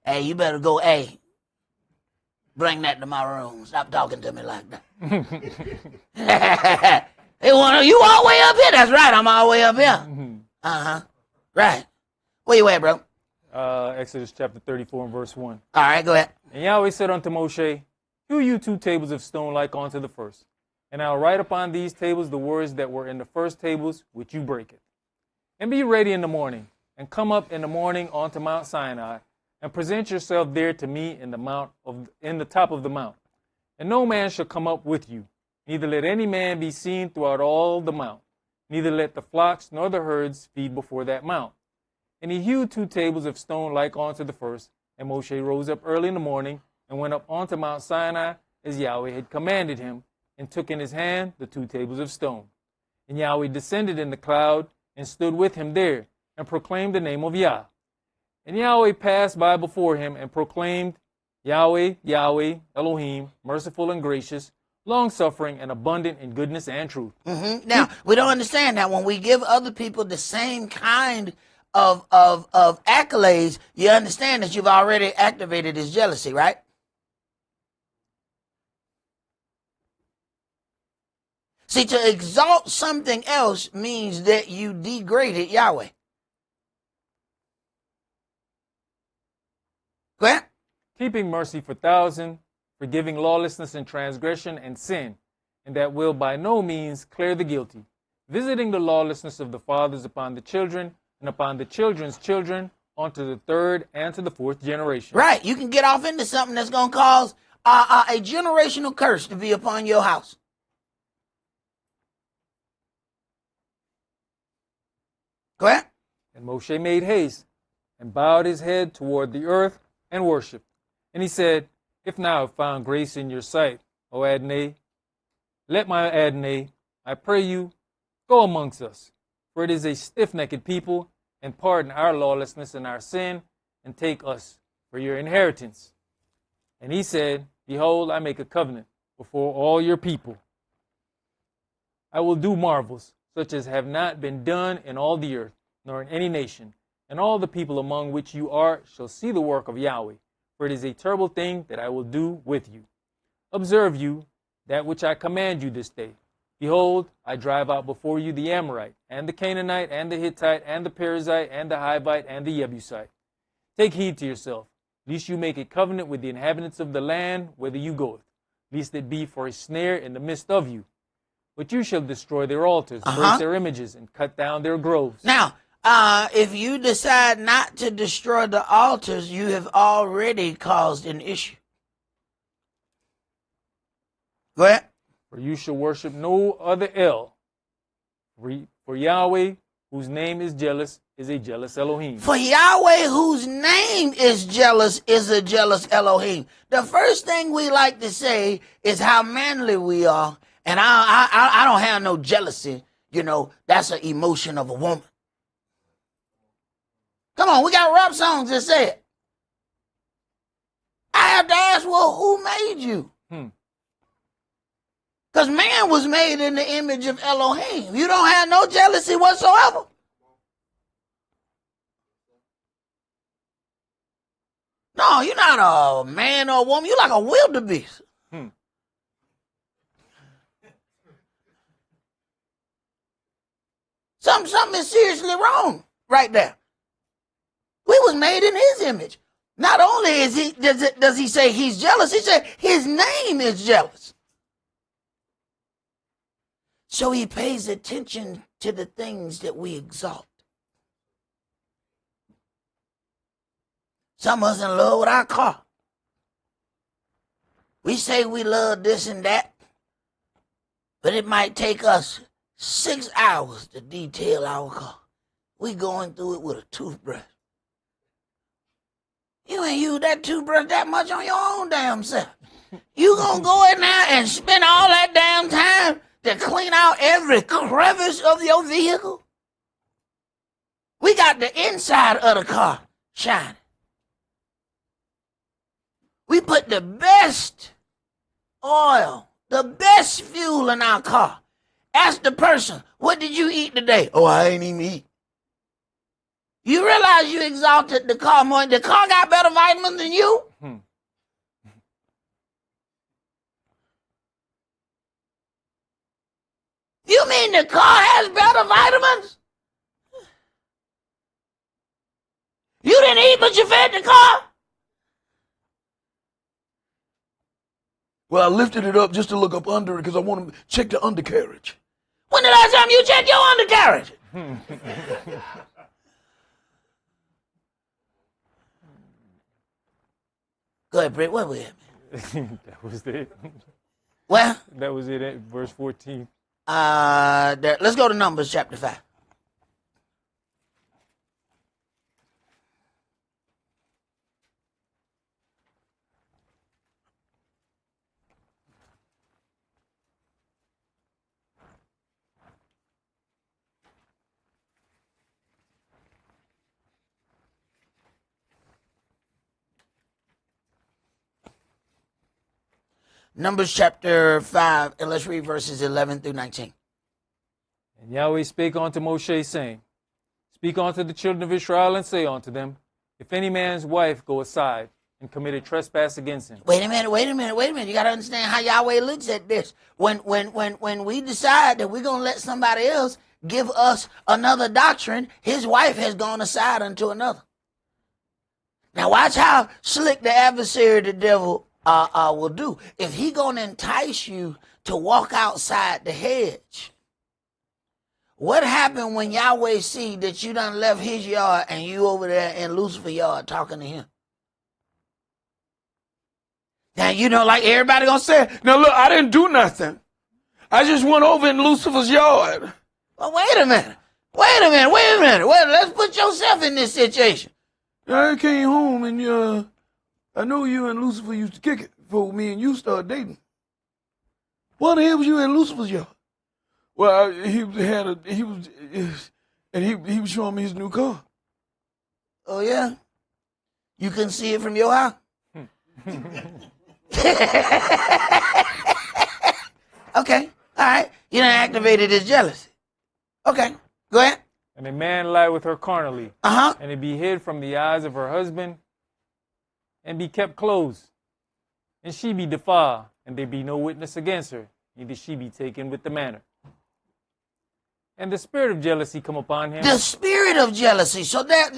Hey, you better go, hey, bring that to my room. Stop talking to me like that. They want you all the way up here? That's right, I'm all the way up here. Uh-huh. Right. Where you at, bro? Exodus chapter 34 and verse 1. All right, go ahead. And Yahweh said unto Moshe, hew you 2 tables of stone like unto the first. And I'll write upon these tables the words that were in the first tables, which you breaketh. And be ready in the morning, and come up in the morning unto Mount Sinai, and present yourself there to me in the top of the mount. And no man shall come up with you, neither let any man be seen throughout all the mount. neither let the flocks nor the herds feed before that mount. And he hewed 2 tables of stone like unto the first. And Moshe rose up early in the morning and went up onto Mount Sinai as Yahweh had commanded him, and took in his hand the 2 tables of stone. And Yahweh descended in the cloud and stood with him there, and proclaimed the name of Yah. And Yahweh passed by before him and proclaimed, Yahweh, Yahweh, Elohim, merciful and gracious, long-suffering and abundant in goodness and truth. Now, we don't understand that when we give other people the same kind of accolades, you understand that you've already activated his jealousy, right? See, to exalt something else means that you degraded Yahweh. Go ahead. Keeping mercy for thousands, forgiving lawlessness and transgression and sin, and that will by no means clear the guilty, visiting the lawlessness of the fathers upon the children, and upon the children's children, onto the 3rd and to the 4th generation. Right. You can get off into something that's going to cause a generational curse to be upon your house. Go ahead. And Moshe made haste, and bowed his head toward the earth, and worshipped. And he said, If now I have found grace in your sight, O Adonai, let my Adonai, I pray you, go amongst us. For it is a stiff-necked people, and pardon our lawlessness and our sin, and take us for your inheritance. And he said, Behold, I make a covenant before all your people. I will do marvels, such as have not been done in all the earth, nor in any nation. And all the people among which you are shall see the work of Yahweh, for it is a terrible thing that I will do with you. Observe you that which I command you this day. Behold, I drive out before you the Amorite, and the Canaanite, and the Hittite, and the Perizzite, and the Hivite, and the Jebusite. Take heed to yourself, lest you make a covenant with the inhabitants of the land whither you goeth, lest it be for a snare in the midst of you. But you shall destroy their altars, break their images, and cut down their groves. Now, if you decide not to destroy the altars, you have already caused an issue. Go ahead. For you shall worship no other El. For Yahweh, whose name is jealous, is a jealous Elohim. For Yahweh, whose name is a jealous Elohim. The first thing we like to say is how manly we are. And I don't have no jealousy. You know, that's an emotion of a woman. Come on, we got rap songs that say it. I have to ask, well, who made you? Because man was made in the image of Elohim. You don't have no jealousy whatsoever. No, you're not a man or a woman. You're like a wildebeest. Something is seriously wrong right there. We was made in his image. Not only does he say he's jealous, he said his name is jealous. So he pays attention to the things that we exalt. Some of us in love with our car. We say we love this and that, but it might take us 6 hours to detail our car. We going through it with a toothbrush. You ain't use that toothbrush that much on your own damn self. You gonna go in there and spend all that damn time to clean out every crevice of your vehicle? We got the inside of the car shining. We put the best oil, the best fuel in our car. Ask the person, what did you eat today? Oh, I ain't even eat. You realize you exalted the car more. The car got better vitamins than you? You mean the car has better vitamins? You didn't eat, but you fed the car? Well, I lifted it up just to look up under it because I want to check the undercarriage. When the last time you checked your undercarriage? Go ahead, Britt. Where we at, man? That was it. Well, That was it at verse 14. Let's go to Numbers chapter 5. Numbers chapter 5, and let's read verses 11 through 19. And Yahweh spake unto Moshe, saying, Speak unto the children of Israel, and say unto them, If any man's wife go aside and commit a trespass against him. Wait a minute. You got to understand how Yahweh looks at this. When we decide that we're going to let somebody else give us another doctrine, his wife has gone aside unto another. Now watch how slick the adversary, the devil, will do. If he going to entice you to walk outside the hedge, what happened when Yahweh see that you done left his yard and you over there in Lucifer's yard talking to him? Now, you know, like everybody gonna say, Now look, I didn't do nothing. I just went over in Lucifer's yard. well, wait a minute. Well, let's put yourself in this situation. I came home and I know you and Lucifer used to kick it before me and you started dating. Why the hell was you in Lucifer's yard? Well, he was showing me his new car. Oh, yeah? You couldn't see it from your house? Okay, all right. You done activated his jealousy. Okay, go ahead. And a man lie with her carnally, Uh-huh. and it be hid from the eyes of her husband, and be kept closed. And she be defiled, and there be no witness against her, neither she be taken with the manner. And the spirit of jealousy come upon him. The spirit of jealousy. So there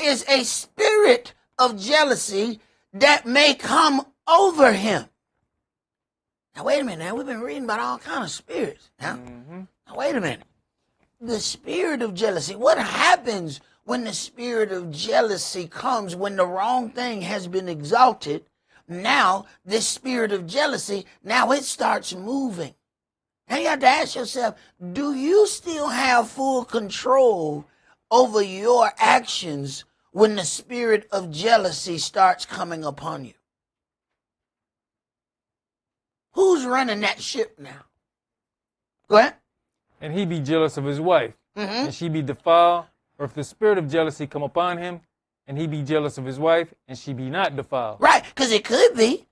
is a spirit of jealousy that may come over him. Now, wait a minute. Now, we've been reading about all kinds of spirits. Now, wait a minute. The spirit of jealousy. What happens when the spirit of jealousy comes, when the wrong thing has been exalted? Now, this spirit of jealousy, now it starts moving. Now you have to ask yourself, do you still have full control over your actions when the spirit of jealousy starts coming upon you? Who's running that ship now? Go ahead. And he be jealous of his wife, and she be defiled. Or if the spirit of jealousy come upon him, and he be jealous of his wife, and she be not defiled. Right, because it could be,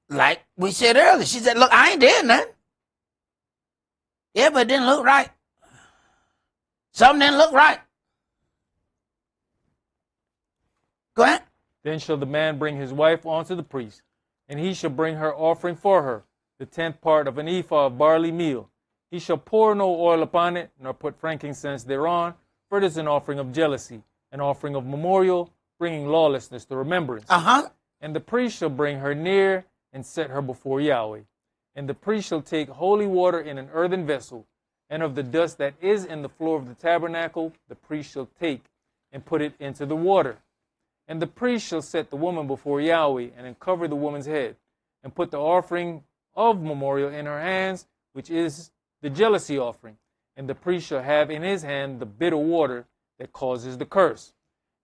like we said earlier, she said, look, I ain't did nothing. Yeah, but it didn't look right. Something didn't look right. Go ahead. Then shall the man bring his wife unto the priest, and he shall bring her offering for her, the 10th part of an ephah of barley meal. He shall pour no oil upon it, nor put frankincense thereon, for it is an offering of jealousy, an offering of memorial, bringing lawlessness to remembrance. And the priest shall bring her near, and set her before Yahweh. And the priest shall take holy water in an earthen vessel, and of the dust that is in the floor of the tabernacle, the priest shall take, and put it into the water. And the priest shall set the woman before Yahweh, and uncover the woman's head, and put the offering of memorial in her hands, which is the jealousy offering. And the priest shall have in his hand the bitter water that causes the curse.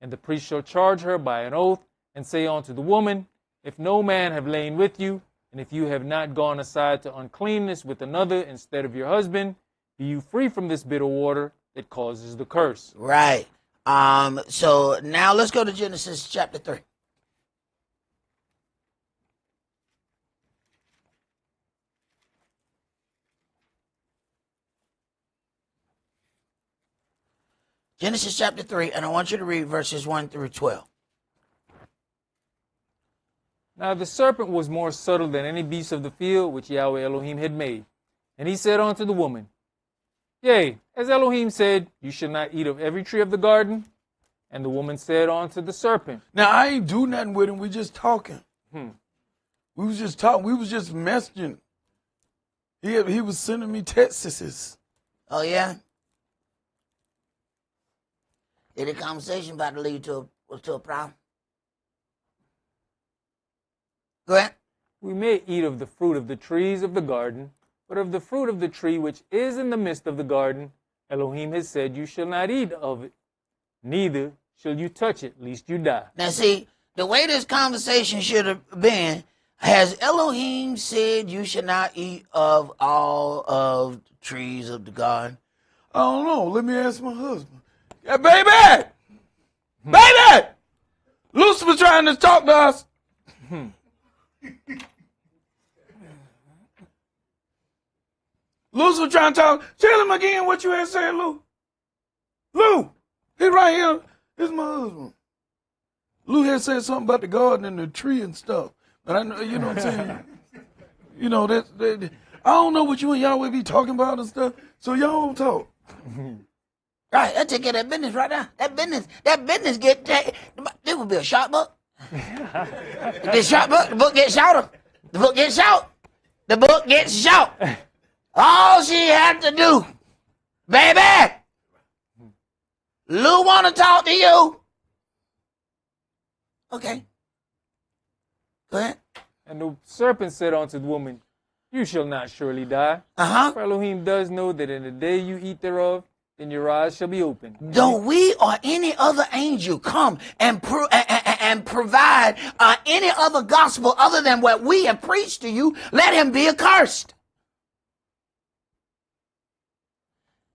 And the priest shall charge her by an oath, and say unto the woman, If no man have lain with you, and if you have not gone aside to uncleanness with another instead of your husband, be you free from this bitter water that causes the curse. Right. So now let's go to Genesis chapter 3. Genesis chapter 3, and I want you to read verses 1 through 12. Now the serpent was more subtle than any beast of the field which Yahweh Elohim had made. And he said unto the woman, Yea, as Elohim said, you shall not eat of every tree of the garden. And the woman said unto the serpent. Now I ain't do nothing with him. We just talking. We was just talking. We was just messaging. He was sending me texts. Oh, yeah? Did the conversation about to lead to a problem? Go ahead. We may eat of the fruit of the trees of the garden, But of the fruit of the tree which is in the midst of the garden, Elohim has said, you shall not eat of it, neither shall you touch it, lest you die. Now see, the way this conversation should have been, has Elohim said you should not eat of all of the trees of the garden? I don't know. Let me ask my husband. Yeah, baby! Baby! Lucifer trying to talk to us. Lucifer trying to talk. Tell him again what you had said, Lou. Lou, he right here. This is my husband. Lou had said something about the garden and the tree and stuff. But I know, you know what I'm saying? You know, that I don't know what you and Yahweh be talking about and stuff, so y'all don't talk. Right, I take care of that business right now. That business get taken. This would be a shot book. The shot book, the book gets shouted. The book gets shouted. The book gets shouted. All she had to do, baby, Lou want to talk to you. Okay. Go ahead. And the serpent said unto the woman, you shall not surely die. Uh-huh. For Elohim does know that in the day you eat thereof, then your eyes shall be opened. Though we or any other angel come and provide any other gospel other than what we have preached to you, let him be accursed.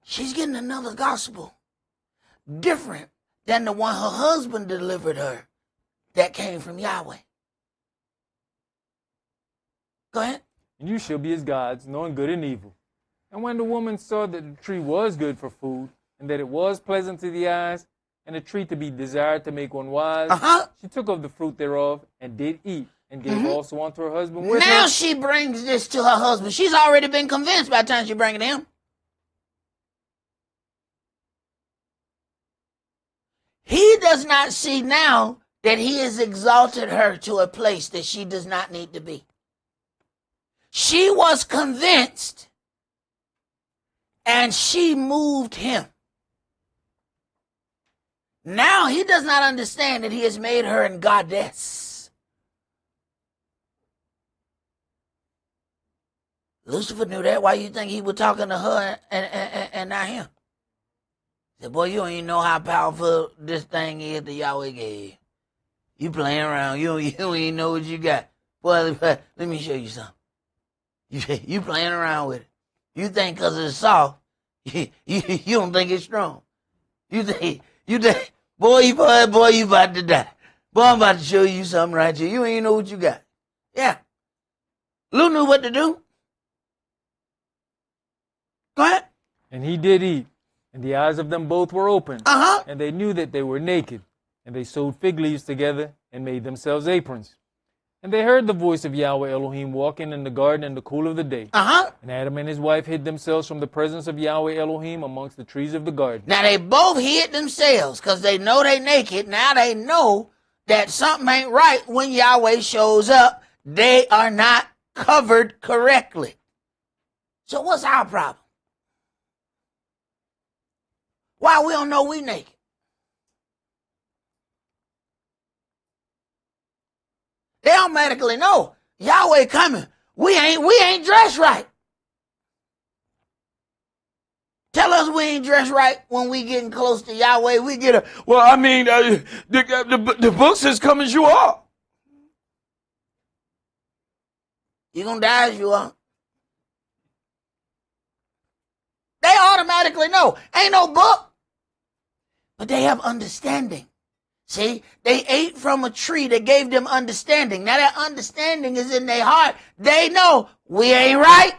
She's getting another gospel, different than the one her husband delivered her that came from Yahweh. Go ahead. And you shall be as gods, knowing good and evil. And when the woman saw that the tree was good for food, and that it was pleasant to the eyes, and a tree to be desired to make one wise, she took of the fruit thereof, and did eat, and gave also unto her husband with her. Now she brings this to her husband. She's already been convinced by the time she brings it to him. He does not see now that he has exalted her to a place that she does not need to be. She was convinced, and she moved him. Now he does not understand that he has made her a goddess. Lucifer knew that. Why you think he was talking to her and not him? He said, boy, you don't even know how powerful this thing is that Yahweh gave you. You playing around. You don't even know what you got. Boy, let me show you something. You playing around with it. You think because it's soft, you don't think it's strong. You think, boy, you about to die. Boy, I'm about to show you something right here. You ain't even know what you got. Yeah. Lou knew what to do. Go ahead. And he did eat, and the eyes of them both were open. And they knew that they were naked. And they sewed fig leaves together and made themselves aprons. And they heard the voice of Yahweh Elohim walking in the garden in the cool of the day. And Adam and his wife hid themselves from the presence of Yahweh Elohim amongst the trees of the garden. Now they both hid themselves because they know they naked. Now they know that something ain't right when Yahweh shows up. They are not covered correctly. So what's our problem? Why we don't know we naked? They automatically know Yahweh coming. We ain't dressed right. Tell us we ain't dressed right when we getting close to Yahweh. We get a, well, I mean, the book says come as you are. You gonna die as you are. They automatically know. Ain't no book. But they have understanding. See, they ate from a tree that gave them understanding. Now that understanding is in their heart. They know we ain't right.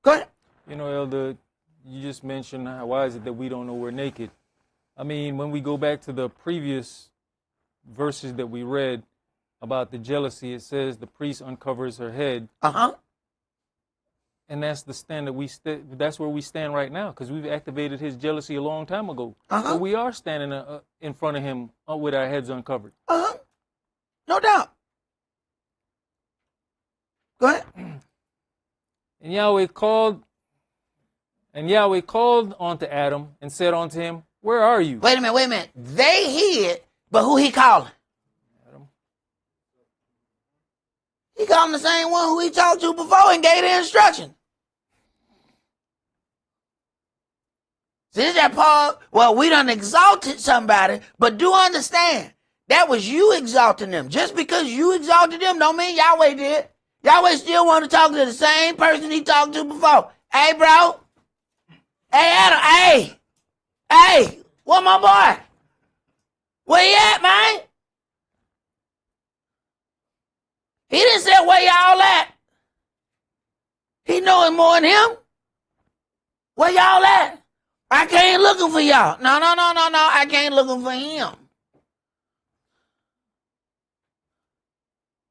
Go ahead. You know, Elder, you just mentioned why is it that we don't know we're naked. I mean, when we go back to the previous verses that we read about the jealousy, it says the priest uncovers her head. And that's the stand that that's where we stand right now, because we've activated his jealousy a long time ago. So we are standing in front of him with our heads uncovered. No doubt. Go ahead. And Yahweh called unto Adam and said unto him, where are you? Wait a minute. They hid, but who he calling? Adam. He called him the same one who he talked to before and gave the instructions. See, this is that Paul, well, we done exalted somebody, but do understand, that was you exalting them. Just because you exalted them don't mean Yahweh did. Yahweh still want to talk to the same person he talked to before. Hey, bro. Hey, Adam. Hey, where my boy? Where you at, man? He didn't say where y'all at. He knowing more than him. Where y'all at? I came looking for y'all. No. I came looking for him.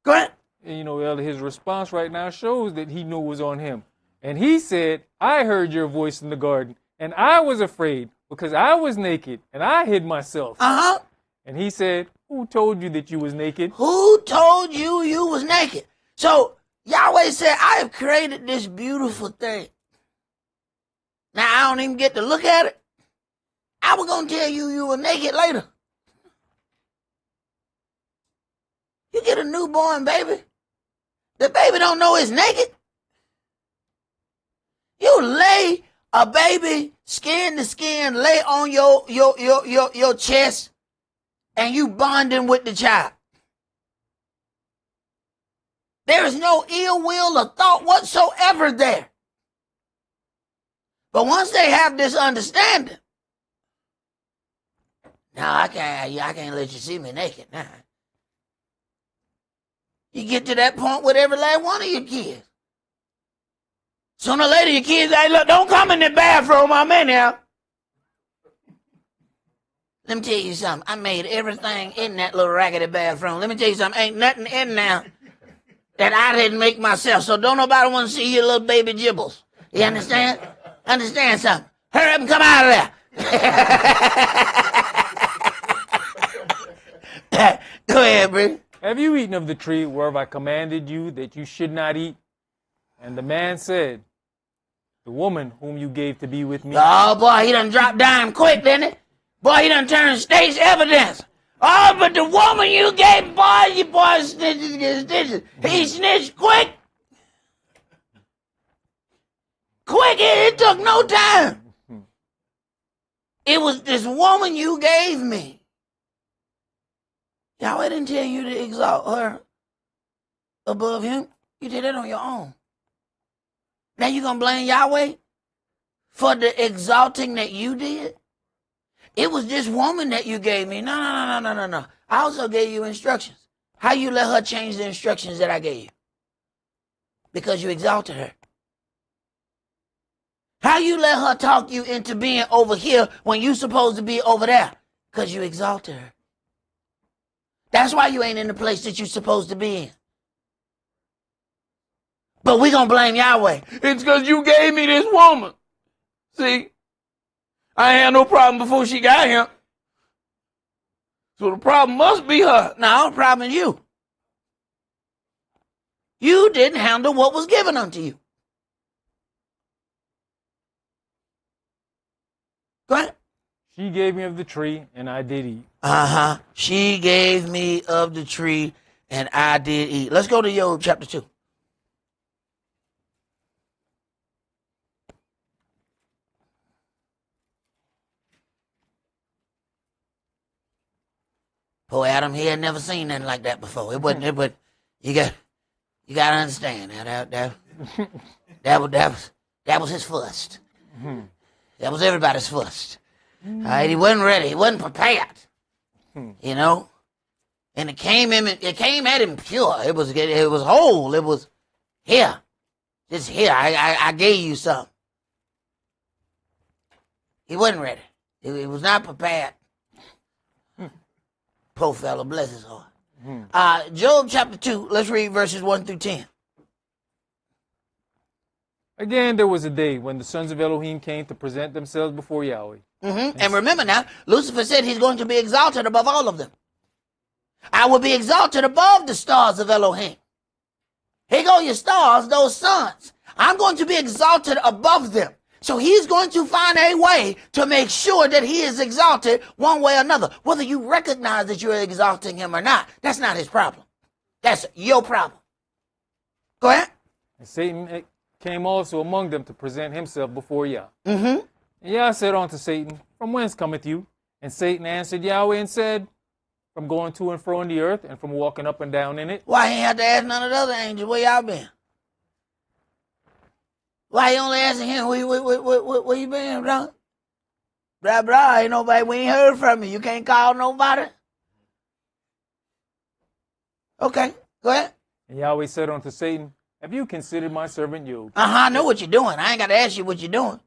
Go ahead. And you know, Elder, his response right now shows that he knew it was on him. And he said, I heard your voice in the garden, and I was afraid because I was naked, and I hid myself. Uh-huh. And he said, who told you that you was naked? Who told you you was naked? So Yahweh said, I have created this beautiful thing. Now I don't even get to look at it. I was going to tell you you were naked later. You get a newborn baby. The baby don't know it's naked. You lay a baby skin to skin, lay on your chest, and you bonding with the child. There is no ill will or thought whatsoever there. But once they have this understanding, now I can't let you see me naked. Nah. You get to that point with every last one of your kids. Sooner or later, your kids, hey, look, don't come in the bathroom, I'm in here. Let me tell you something. I made everything in that little raggedy bathroom. Let me tell you something. Ain't nothing in there that I didn't make myself. So don't nobody want to see your little baby gibbles. You understand? Understand something. Hurry up and come out of there. Go ahead, Bree. Have you eaten of the tree whereof I commanded you that you should not eat? And the man said, the woman whom you gave to be with me. Oh, boy, he done dropped down quick, didn't he? Boy, he done turned state's evidence. Oh, but the woman you gave, boy, you boy snitches get stitches. He snitched quick. Quick, it took no time. It was this woman you gave me. Yahweh didn't tell you to exalt her above him. You did it on your own. Now you gonna blame Yahweh for the exalting that you did? It was this woman that you gave me. No. I also gave you instructions. How you let her change the instructions that I gave you? Because you exalted her. How you let her talk you into being over here when you supposed to be over there? Because you exalted her. That's why you ain't in the place that you're supposed to be in. But we gonna blame Yahweh. It's because you gave me this woman. See, I had no problem before she got here. So the problem must be her. No, the problem is you. You didn't handle what was given unto you. Go ahead. She gave me of the tree, and I did eat. She gave me of the tree, and I did eat. Let's go to Job chapter 2. Poor Adam, he had never seen nothing like that before. It wasn't. But you got to understand that was his first. That was everybody's first. All right, he wasn't ready. He wasn't prepared. You know, and it came at him pure. It was whole. It was here, just here. I gave you something. He wasn't ready. He was not prepared. Poor fellow, bless his heart. Job chapter 2, let's read verses 1 through 10. Again, there was a day when the sons of Elohim came to present themselves before Yahweh. And remember now, Lucifer said he's going to be exalted above all of them. I will be exalted above the stars of Elohim. Here go your stars, those suns. I'm going to be exalted above them. So he's going to find a way to make sure that he is exalted one way or another. Whether you recognize that you're exalting him or not, that's not his problem. That's your problem. Go ahead. And Satan came also among them to present himself before Yah. Mm-hmm. And Yah said unto Satan, From whence cometh you? And Satan answered Yahweh and said, From going to and fro in the earth, and from walking up and down in it. Why he ain't have to ask none of the other angels where y'all been? Why you only asking him where you been, bro? Bro, ain't nobody, we ain't heard from you. You can't call nobody? Okay, go ahead. And Yahweh said unto Satan, Have you considered my servant Job? I know what you're doing. I ain't got to ask you what you're doing.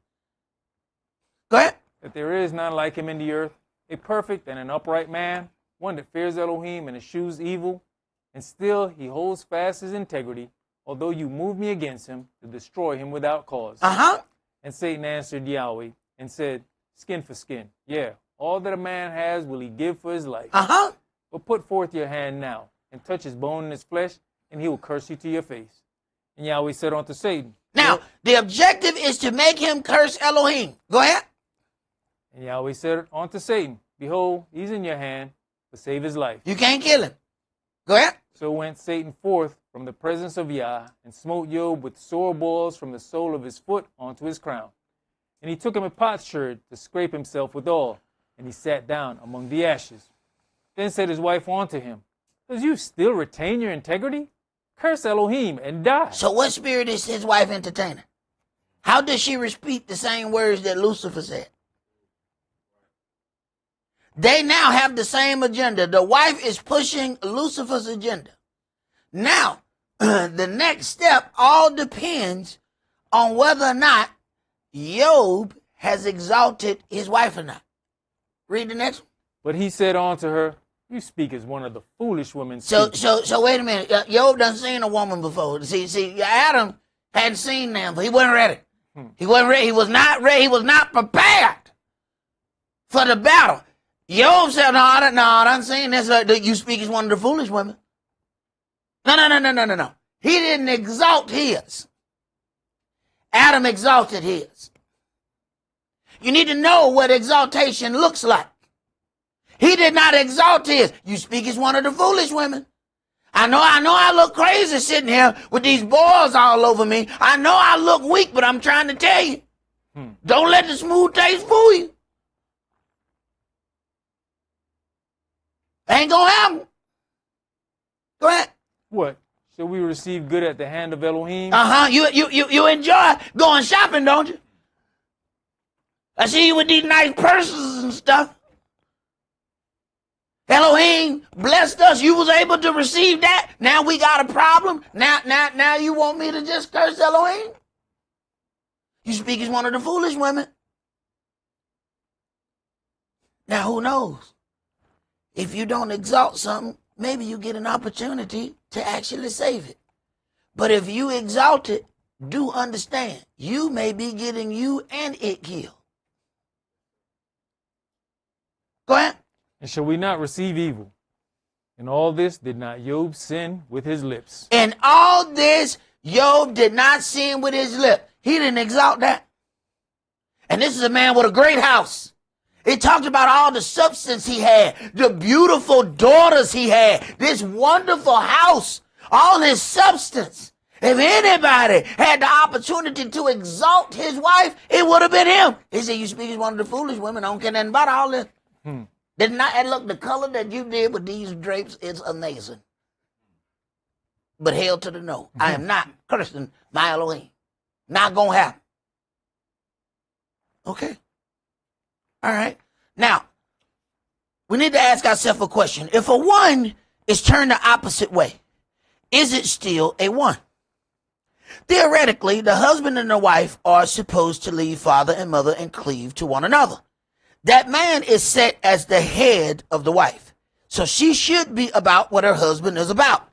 Go ahead. That there is none like him in the earth, a perfect and an upright man, one that fears Elohim and eschews evil, and still he holds fast his integrity, although you move me against him to destroy him without cause. And Satan answered Yahweh and said, Skin for skin. Yeah, all that a man has will he give for his life. But put forth your hand now, and touch his bone and his flesh, and he will curse you to your face. And Yahweh said unto Satan, Now, the objective is to make him curse Elohim. Go ahead. And Yahweh said unto Satan, Behold, he's in your hand, to save his life. You can't kill him. Go ahead. So went Satan forth from the presence of Yah, and smote Job with sore boils from the sole of his foot unto his crown. And he took him a potsherd to scrape himself withal, and he sat down among the ashes. Then said his wife unto him, Does you still retain your integrity? Curse Elohim and die. So what spirit is his wife entertaining? How does she repeat the same words that Lucifer said? They now have the same agenda. The wife is pushing Lucifer's agenda. Now, the next step all depends on whether or not Job has exalted his wife or not. Read the next one. But he said unto her, You speak as one of the foolish women. So wait a minute. Job done seen a woman before. See, Adam hadn't seen them, but he wasn't ready. He wasn't ready. He was not ready. He was not prepared for the battle. Job said, No, I done seen this. You speak as one of the foolish women. No. He didn't exalt his. Adam exalted his. You need to know what exaltation looks like. He did not exalt his. You speak as one of the foolish women. I know I look crazy sitting here with these boils all over me. I know I look weak, but I'm trying to tell you. Don't let the smooth taste fool you. Ain't gonna happen. Go ahead. What? Shall we receive good at the hand of Elohim? You enjoy going shopping, don't you? I see you with these nice purses and stuff. Elohim blessed us. You was able to receive that. Now we got a problem. Now you want me to just curse Elohim? You speak as one of the foolish women. Now who knows? If you don't exalt something, maybe you get an opportunity to actually save it. But if you exalt it, do understand, you may be getting you and it killed. Go ahead. And shall we not receive evil? In all this did not Job sin with his lips. In all this, Job did not sin with his lip. He didn't exalt that. And this is a man with a great house. It talked about all the substance he had, the beautiful daughters he had, this wonderful house, all his substance. If anybody had the opportunity to exalt his wife, it would have been him. He said, You speak as one of the foolish women. I don't care nothing about all this. Did not, and look, the color that you did with these drapes is amazing. But hell to the no. I am not cursing my Elohim. Not going to happen. Okay. All right. Now, we need to ask ourselves a question. If a one is turned the opposite way, is it still a one? Theoretically, the husband and the wife are supposed to leave father and mother and cleave to one another. That man is set as the head of the wife. So she should be about what her husband is about.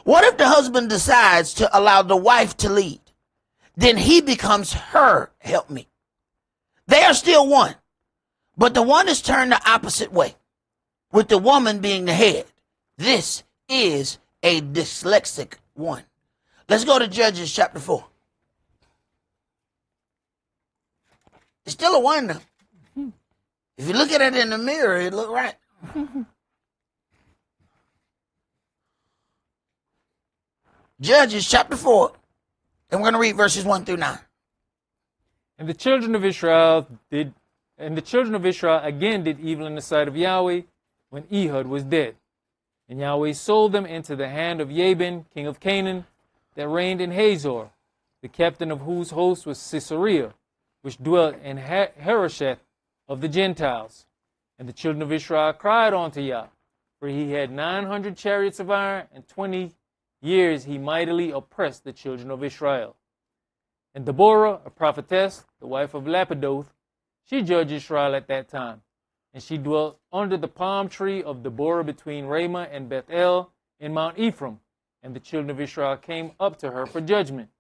What if the husband decides to allow the wife to lead? Then he becomes her helpmeet. They are still one, but the one is turned the opposite way, with the woman being the head. This is a dyslexic one. Let's go to Judges chapter 4. It's still a one though. If you look at it in the mirror, it look right. Judges chapter 4, and we're going to read verses 1 through 9. And the children of Israel again did evil in the sight of Yahweh when Ehud was dead. And Yahweh sold them into the hand of Jabin, king of Canaan, that reigned in Hazor, the captain of whose host was Sisera, which dwelt in Harosheth of the Gentiles. And the children of Israel cried unto Yah, for he had 900 chariots of iron, and 20 years he mightily oppressed the children of Israel. And Deborah, a prophetess, the wife of Lapidoth, she judged Israel at that time. And she dwelt under the palm tree of Deborah between Ramah and Bethel in Mount Ephraim. And the children of Israel came up to her for judgment.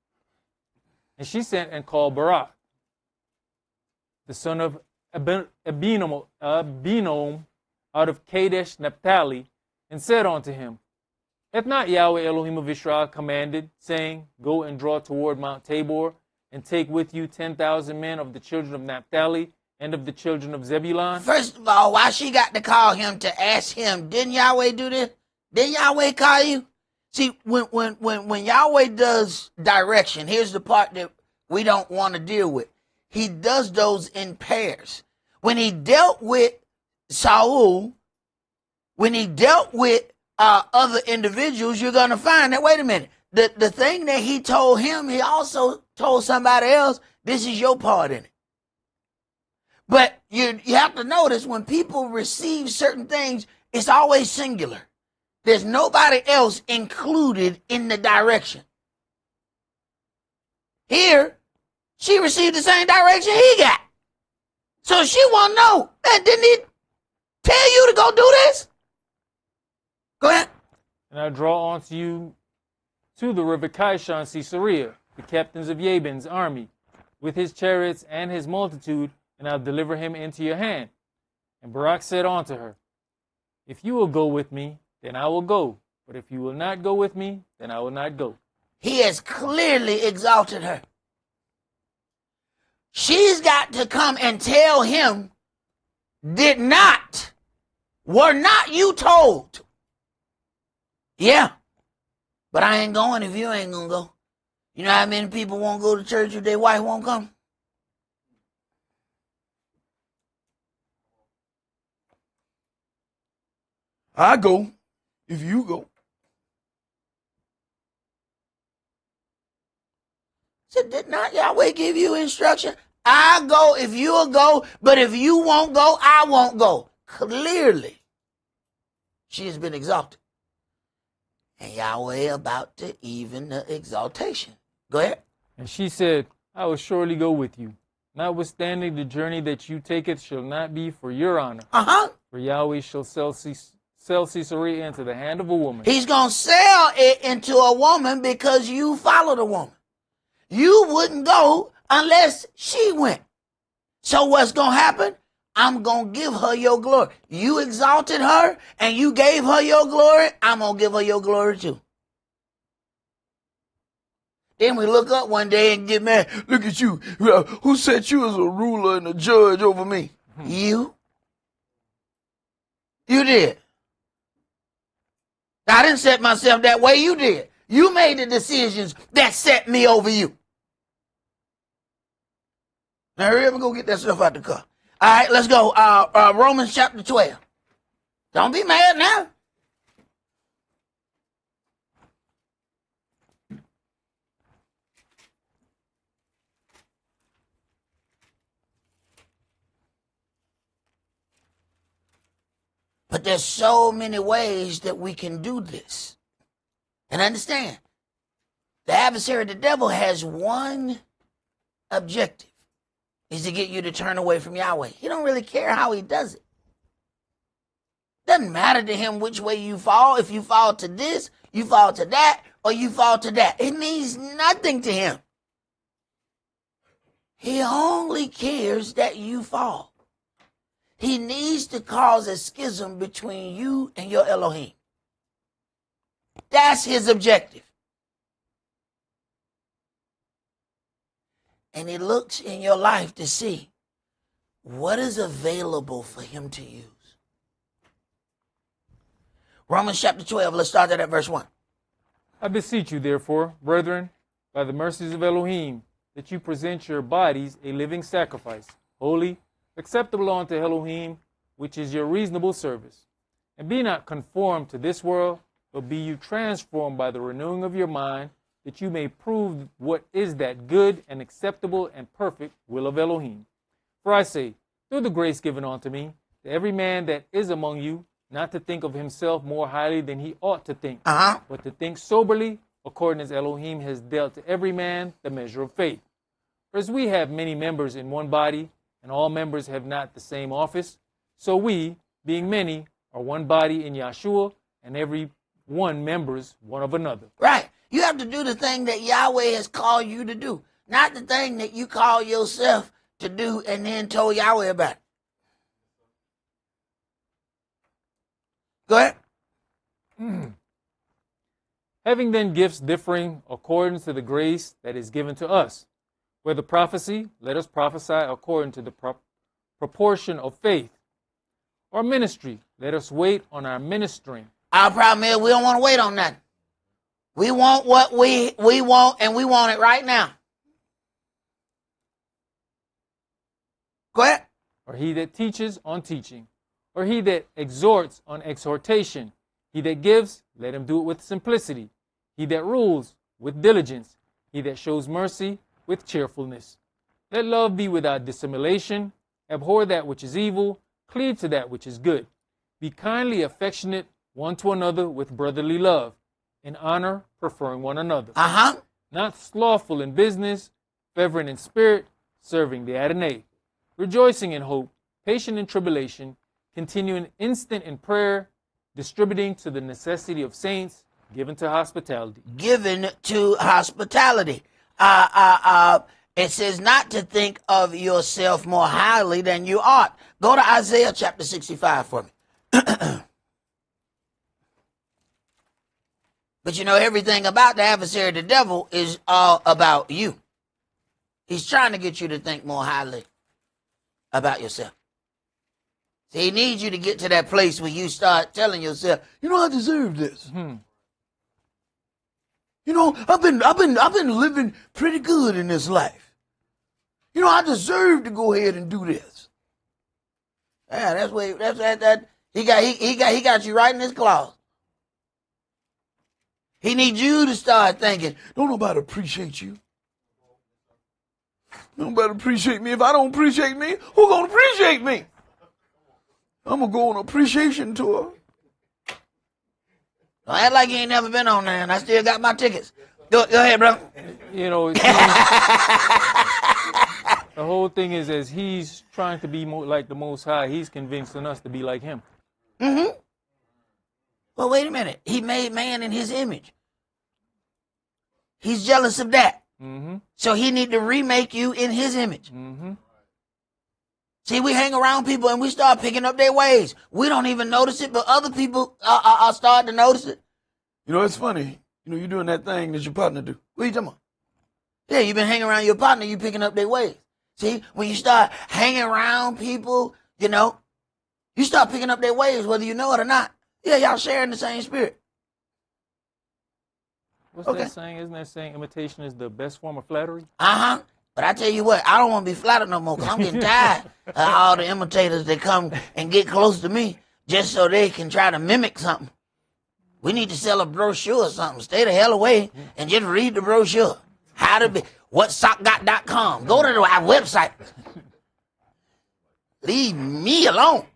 And she sent and called Barak, the son of Abinom out of Kadesh Naphtali, and said unto him, Hath not Yahweh Elohim of Israel commanded, saying, Go and draw toward Mount Tabor, and take with you 10,000 men of the children of Naphtali, and of the children of Zebulun? First of all, why she got to call him to ask him, didn't Yahweh do this? Didn't Yahweh call you? See, when Yahweh does direction, here's the part that we don't want to deal with. He does those in pairs. When he dealt with Saul, when he dealt with other individuals, you're going to find that, wait a minute, the thing that he told him, he also told somebody else, this is your part in it. But you have to notice when people receive certain things, it's always singular. There's nobody else included in the direction. Here, she received the same direction he got. So she want to know, man, didn't he tell you to go do this? Go ahead. And I draw unto you to the river Kishon Sisera, the captains of Jabin's army, with his chariots and his multitude, and I'll deliver him into your hand. And Barak said unto her, If you will go with me, then I will go. But if you will not go with me, then I will not go. He has clearly exalted her. She's got to come and tell him, were not you told? Yeah, but I ain't going if you ain't gonna go. You know how many people won't go to church if their wife won't come? I go if you go. So did not Yahweh give you instruction? I go if you'll go, but if you won't go, I won't go. Clearly, she has been exalted. And Yahweh about to even the exaltation. Go ahead. And she said, I will surely go with you. Notwithstanding, the journey that you taketh shall not be for your honor. For Yahweh shall sell Sisera into the hand of a woman. He's going to sell it into a woman because you followed a woman. You wouldn't go unless she went. So what's going to happen? I'm going to give her your glory. You exalted her and you gave her your glory. I'm going to give her your glory too. Then we look up one day and get mad. Look at you. Who said you was a ruler and a judge over me? You. You did. I didn't set myself that way. You did. You made the decisions that set me over you. Now hurry up and go get that stuff out the car. All right, let's go. Romans chapter 12. Don't be mad now. But there's so many ways that we can do this. And understand, the adversary, the devil, has one objective, is to get you to turn away from Yahweh. He don't really care how he does it. Doesn't matter to him which way you fall. If you fall to this, you fall to that, or you fall to that. It means nothing to him. He only cares that you fall. He needs to cause a schism between you and your Elohim. That's his objective. And he looks in your life to see what is available for him to use. Romans chapter 12, let's start at verse 1. I beseech you, therefore, brethren, by the mercies of Elohim, that you present your bodies a living sacrifice, holy, acceptable unto Elohim, which is your reasonable service. And be not conformed to this world, but be you transformed by the renewing of your mind, that you may prove what is that good and acceptable and perfect will of Elohim. For I say, through the grace given unto me, to every man that is among you, not to think of himself more highly than he ought to think, but to think soberly, according as Elohim has dealt to every man the measure of faith. For as we have many members in one body, and all members have not the same office, so we, being many, are one body in Yahshua, and every one members one of another. Right. You have to do the thing that Yahweh has called you to do, not the thing that you call yourself to do and then told Yahweh about it. Go ahead. Having then gifts differing according to the grace that is given to us. Whether prophecy, let us prophesy according to the proportion of faith. Or ministry, let us wait on our ministering. Our problem is we don't want to wait on nothing. We want what we want, and we want it right now. Go ahead. Or he that teaches on teaching. Or he that exhorts on exhortation. He that gives, let him do it with simplicity. He that rules, with diligence. He that shows mercy, with cheerfulness. Let love be without dissimulation. Abhor that which is evil. Cleave to that which is good. Be kindly affectionate one to another with brotherly love. In honor, preferring one another. Not slothful in business, fervent in spirit, serving the Adonai. Rejoicing in hope, patient in tribulation, continuing instant in prayer, distributing to the necessity of saints, given to hospitality. Given to hospitality. It says not to think of yourself more highly than you ought. Go to Isaiah chapter 65 for me. But you know, everything about the adversary, the devil, is all about you. He's trying to get you to think more highly about yourself. So he needs you to get to that place where you start telling yourself, you know, I deserve this. You know, I've been living pretty good in this life. You know, I deserve to go ahead and do this. Yeah, that's what he got you right in his claws. He needs you to start thinking, don't nobody appreciate you. Nobody appreciate me. If I don't appreciate me, who gonna appreciate me? I'm gonna go on an appreciation tour. Don't act like you ain't never been on there, and I still got my tickets. Go ahead, bro. You know, the whole thing is, as he's trying to be more like the Most High, he's convincing us to be like him. Well, wait a minute. He made man in his image. He's jealous of that. So he need to remake you in his image. See, we hang around people and we start picking up their ways. We don't even notice it, but other people are starting to notice it. You know, it's funny. You know, you're doing that thing that your partner do. What are you talking about? Yeah, you've been hanging around your partner, you picking up their ways. See, when you start hanging around people, you know, you start picking up their ways, whether you know it or not. Yeah, y'all sharing the same spirit. What's that saying? Isn't that saying imitation is the best form of flattery? But I tell you what, I don't want to be flattered no more because I'm getting tired of all the imitators that come and get close to me just so they can try to mimic something. We need to sell a brochure or something. Stay the hell away and just read the brochure. How to be, whatsockgot.com. Go to our website. Leave me alone.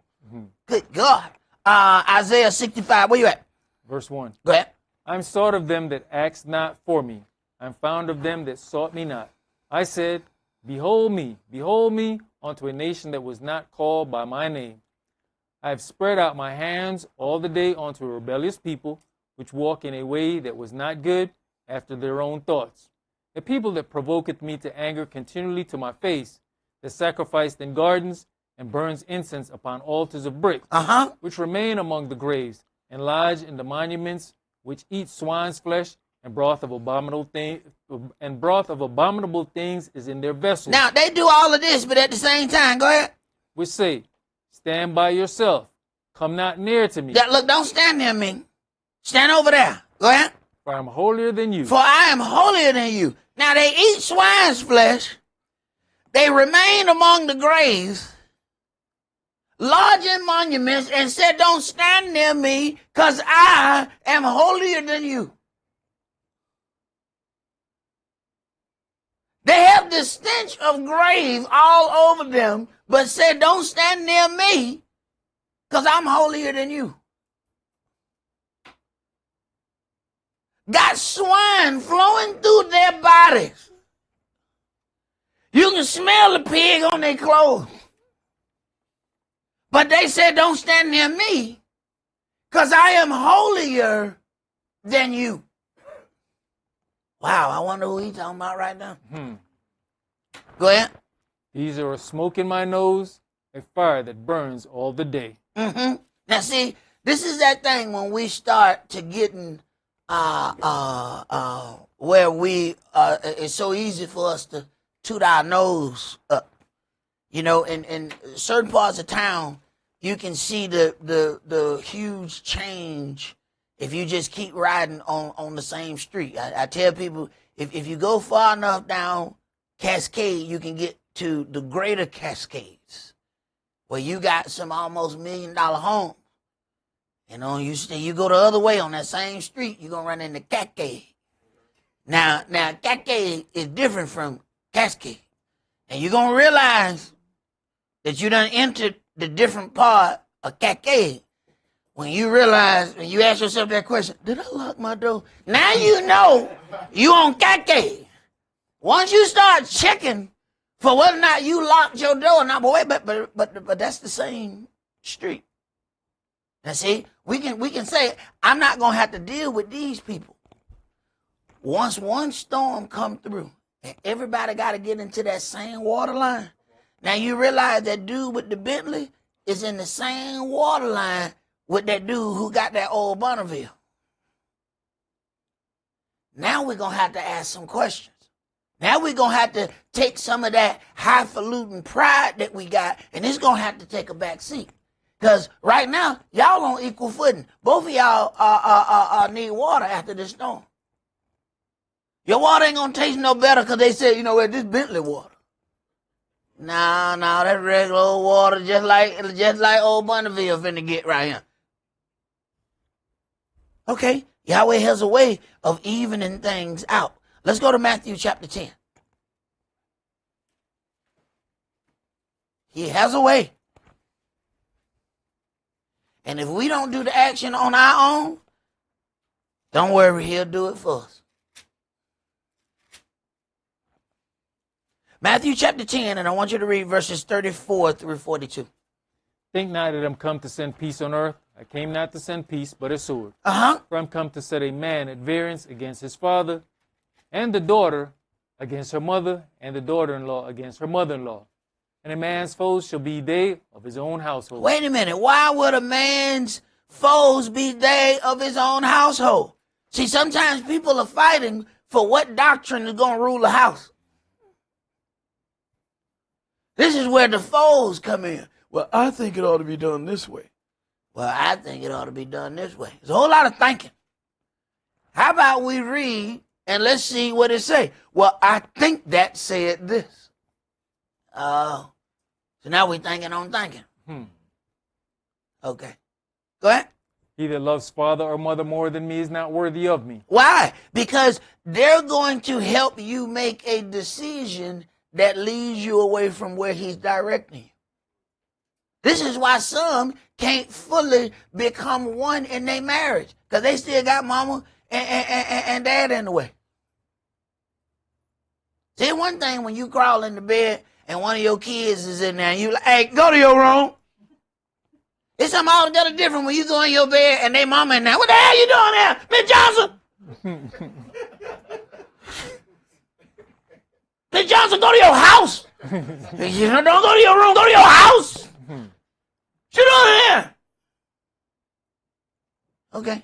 Good God. Isaiah 65, where you at? Verse 1. Go ahead. I'm sought of them that asked not for me. I'm found of them that sought me not. I said, behold me unto a nation that was not called by my name. I have spread out my hands all the day unto a rebellious people, which walk in a way that was not good, after their own thoughts. A people that provoketh me to anger continually to my face, that sacrificed in gardens, and burns incense upon altars of brick, which remain among the graves, and lodge in the monuments, which eat swine's flesh, and broth of abominable things is in their vessels. Now they do all of this, but at the same time, go ahead. Which say, stand by yourself, come not near to me. Look, don't stand near me. Stand over there. Go ahead. For I am holier than you. For I am holier than you. Now they eat swine's flesh. They remain among the graves, lodge in monuments, and said, don't stand near me, because I am holier than you. They have the stench of grave all over them, but said, don't stand near me, because I'm holier than you. Got swine flowing through their bodies. You can smell the pig on their clothes. But they said, don't stand near me, because I am holier than you. Wow, I wonder who he's talking about right now. Go ahead. These are a smoke in my nose, a fire that burns all the day. Now see, this is that thing when we start to getting where we it's so easy for us to toot our nose up. You know, in certain parts of town, you can see the huge change if you just keep riding on the same street. I tell people, if you go far enough down Cascade, you can get to the greater Cascades, where you got some almost $1 million homes. You know, you go the other way on that same street, you're going to run into Cascade. Now Cascade is different from Cascade. And you're going to realize that you done entered the different part of Cascade when you realize, when you ask yourself that question, did I lock my door? Now you know you on Cascade. Once you start checking for whether or not you locked your door, now, but that's the same street. Now see, we can say, I'm not going to have to deal with these people. Once one storm come through, and everybody got to get into that same water line. Now you realize that dude with the Bentley is in the same water line with that dude who got that old Bonneville. Now we're going to have to ask some questions. Now we're going to have to take some of that highfalutin pride that we got, and it's going to have to take a back seat. Because right now, y'all on equal footing. Both of y'all need water after this storm. Your water ain't going to taste no better because they said, you know what, this Bentley water. No, that regular old water just like old Bonneville finna get right here. Okay, Yahweh has a way of evening things out. Let's go to Matthew chapter 10. He has a way. And if we don't do the action on our own, don't worry, he'll do it for us. Matthew chapter 10, and I want you to read verses 34 through 42. Think not that I'm come to send peace on earth. I came not to send peace, but a sword. For I'm come to set a man at variance against his father, and the daughter against her mother, and the daughter-in-law against her mother-in-law. And a man's foes shall be they of his own household. Wait a minute. Why would a man's foes be they of his own household? See, sometimes people are fighting for what doctrine is going to rule the house. This is where the foes come in. Well, I think it ought to be done this way. Well, I think it ought to be done this way. There's a whole lot of thinking. How about we read and let's see what it say? Well, I think that said this. So now we're thinking on thinking. Okay. Go ahead. He that loves father or mother more than me is not worthy of me. Why? Because they're going to help you make a decision that leads you away from where he's directing you. This is why some can't fully become one in their marriage, because they still got mama and dad in the way. See, one thing when you crawl into bed and one of your kids is in there and you like, hey, go to your room. It's something altogether different when you go in your bed and they mama in there. What the hell you doing there, Miss Johnson? Miss Johnson, go to your house. You don't go to your room, go to your house. What you doing there? Okay,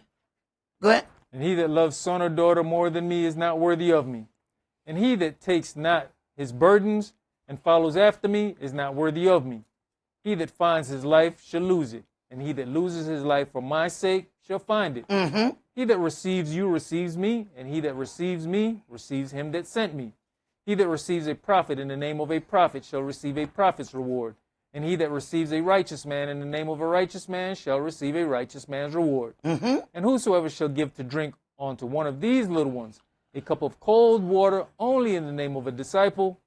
go ahead. And he that loves son or daughter more than me is not worthy of me. And he that takes not his burdens and follows after me is not worthy of me. He that finds his life shall lose it, and he that loses his life for my sake shall find it. Mm-hmm. He that receives you receives me, and he that receives me receives him that sent me. He that receives a prophet in the name of a prophet shall receive a prophet's reward. And he that receives a righteous man in the name of a righteous man shall receive a righteous man's reward. Mm-hmm. And whosoever shall give to drink unto one of these little ones a cup of cold water only in the name of a disciple,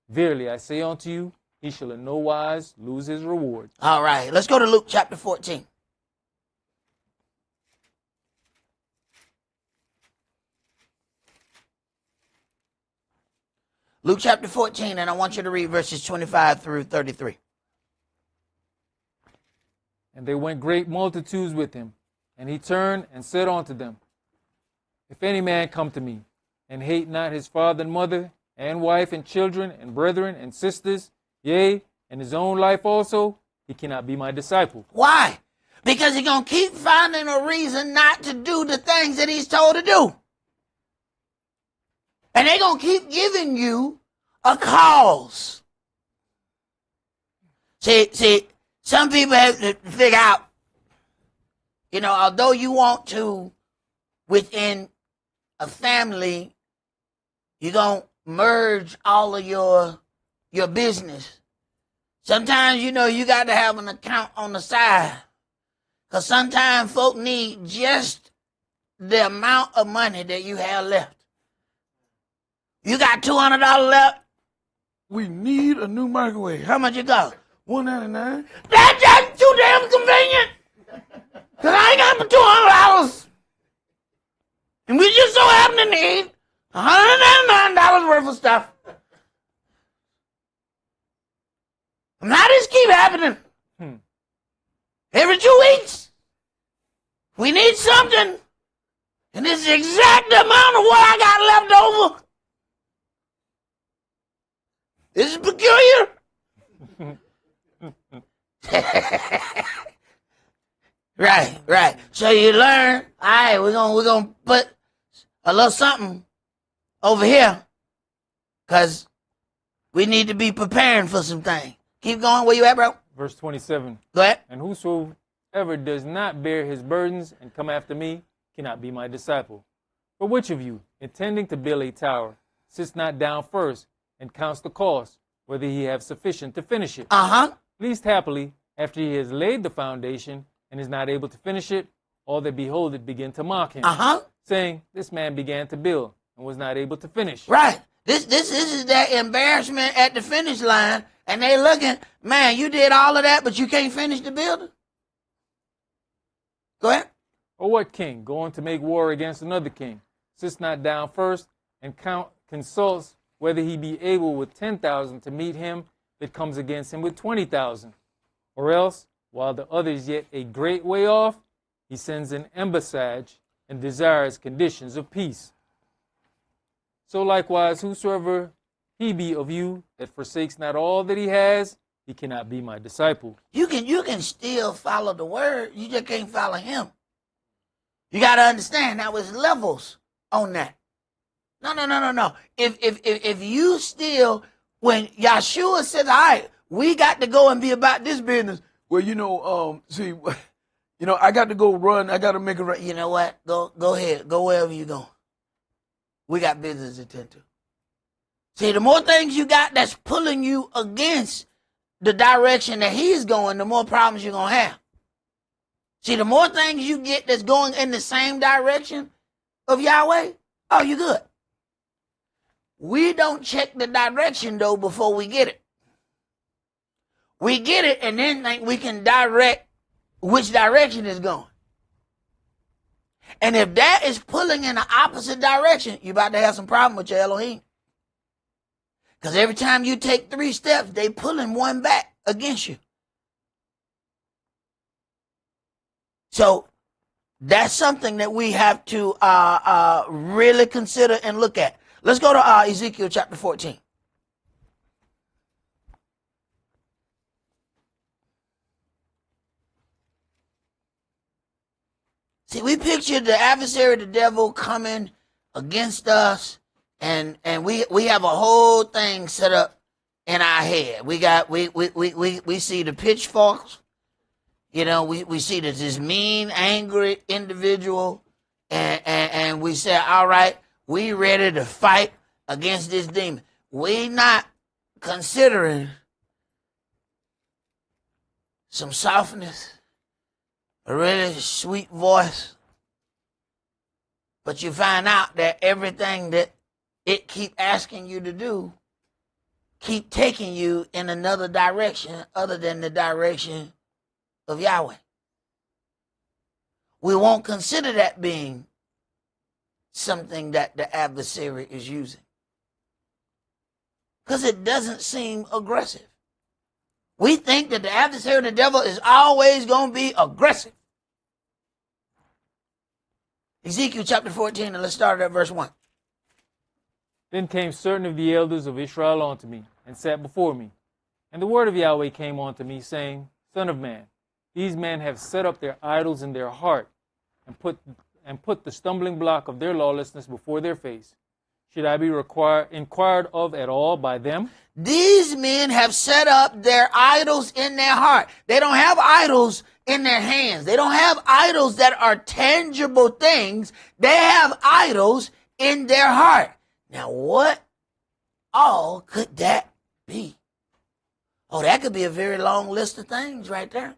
verily I say unto you, he shall in no wise lose his reward. All right. Let's go to Luke chapter 14. Luke chapter 14, and I want you to read verses 25 through 33. And there went great multitudes with him. And he turned and said unto them, If any man come to me, and hate not his father and mother, and wife and children, and brethren and sisters, yea, and his own life also, he cannot be my disciple. Why? Because he's going to keep finding a reason not to do the things that he's told to do. And they're going to keep giving you a cause. See, some people have to figure out, although you want to, within a family, you're going to merge all of your business. Sometimes, you got to have an account on the side. Because sometimes folk need just the amount of money that you have left. You got $200 left? We need a new microwave. How much it cost? $199. That's just too damn convenient. Because I ain't got but $200. And we just so happen to need $199 worth of stuff. And how this keep happening? Every 2 weeks, we need something. And this is the exact amount of what I got left over. This is peculiar. Right. So you learn, all right, we're gonna put a little something over here. Because we need to be preparing for some things. Keep going. Where you at, bro? Verse 27. Go ahead. And whosoever does not bear his burdens and come after me cannot be my disciple. For which of you, intending to build a tower, sits not down first and counts the cost, whether he have sufficient to finish it? Least happily, after he has laid the foundation and is not able to finish it, all that behold it begin to mock him, saying, This man began to build and was not able to finish. Right. This is that embarrassment at the finish line, and they looking, man, you did all of that, but you can't finish the building? Go ahead. Or what king, going to make war against another king, sits not down first and consults whether he be able with 10,000 to meet him that comes against him with 20,000? Or else, while the other is yet a great way off, he sends an embassage and desires conditions of peace. So likewise, whosoever he be of you that forsakes not all that he has, he cannot be my disciple. You can still follow the word. You just can't follow him. You got to understand that was levels on that. No. If you still, when Yahshua says, all right, we got to go and be about this business. Well, I got to go run. I got to make a run. You know what? Go ahead. Go wherever you go. We got business to attend to. See, the more things you got that's pulling you against the direction that he's going, the more problems you're going to have. See, the more things you get that's going in the same direction of Yahweh, oh, you good. We don't check the direction, though, before we get it. We get it and then think we can direct which direction it's going. And if that is pulling in the opposite direction, you're about to have some problem with your Elohim. Because every time you take 3 steps, they pulling one back against you. So that's something that we have to really consider and look at. Let's go to Ezekiel chapter 14. See, we pictured the adversary, the devil, coming against us, and we have a whole thing set up in our head. We see the pitchforks, You know, we see that this mean, angry individual, and we say, all right, we ready to fight against this demon. We not considering some softness, a really sweet voice, but you find out that everything that it keep asking you to do keep taking you in another direction other than the direction of Yahweh. We won't consider that being something that the adversary is using, because it doesn't seem aggressive. We think that the adversary, the devil, is always going to be aggressive. Ezekiel chapter 14, and let's start at verse 1. Then came certain of the elders of Israel unto me, and sat before me. And the word of Yahweh came unto me, saying, Son of man, these men have set up their idols in their heart, and put the stumbling block of their lawlessness before their face. Should I be inquired of at all by them? These men have set up their idols in their heart. They don't have idols in their hands. They don't have idols that are tangible things. They have idols in their heart. Now, what all could that be? Oh, that could be a very long list of things right there.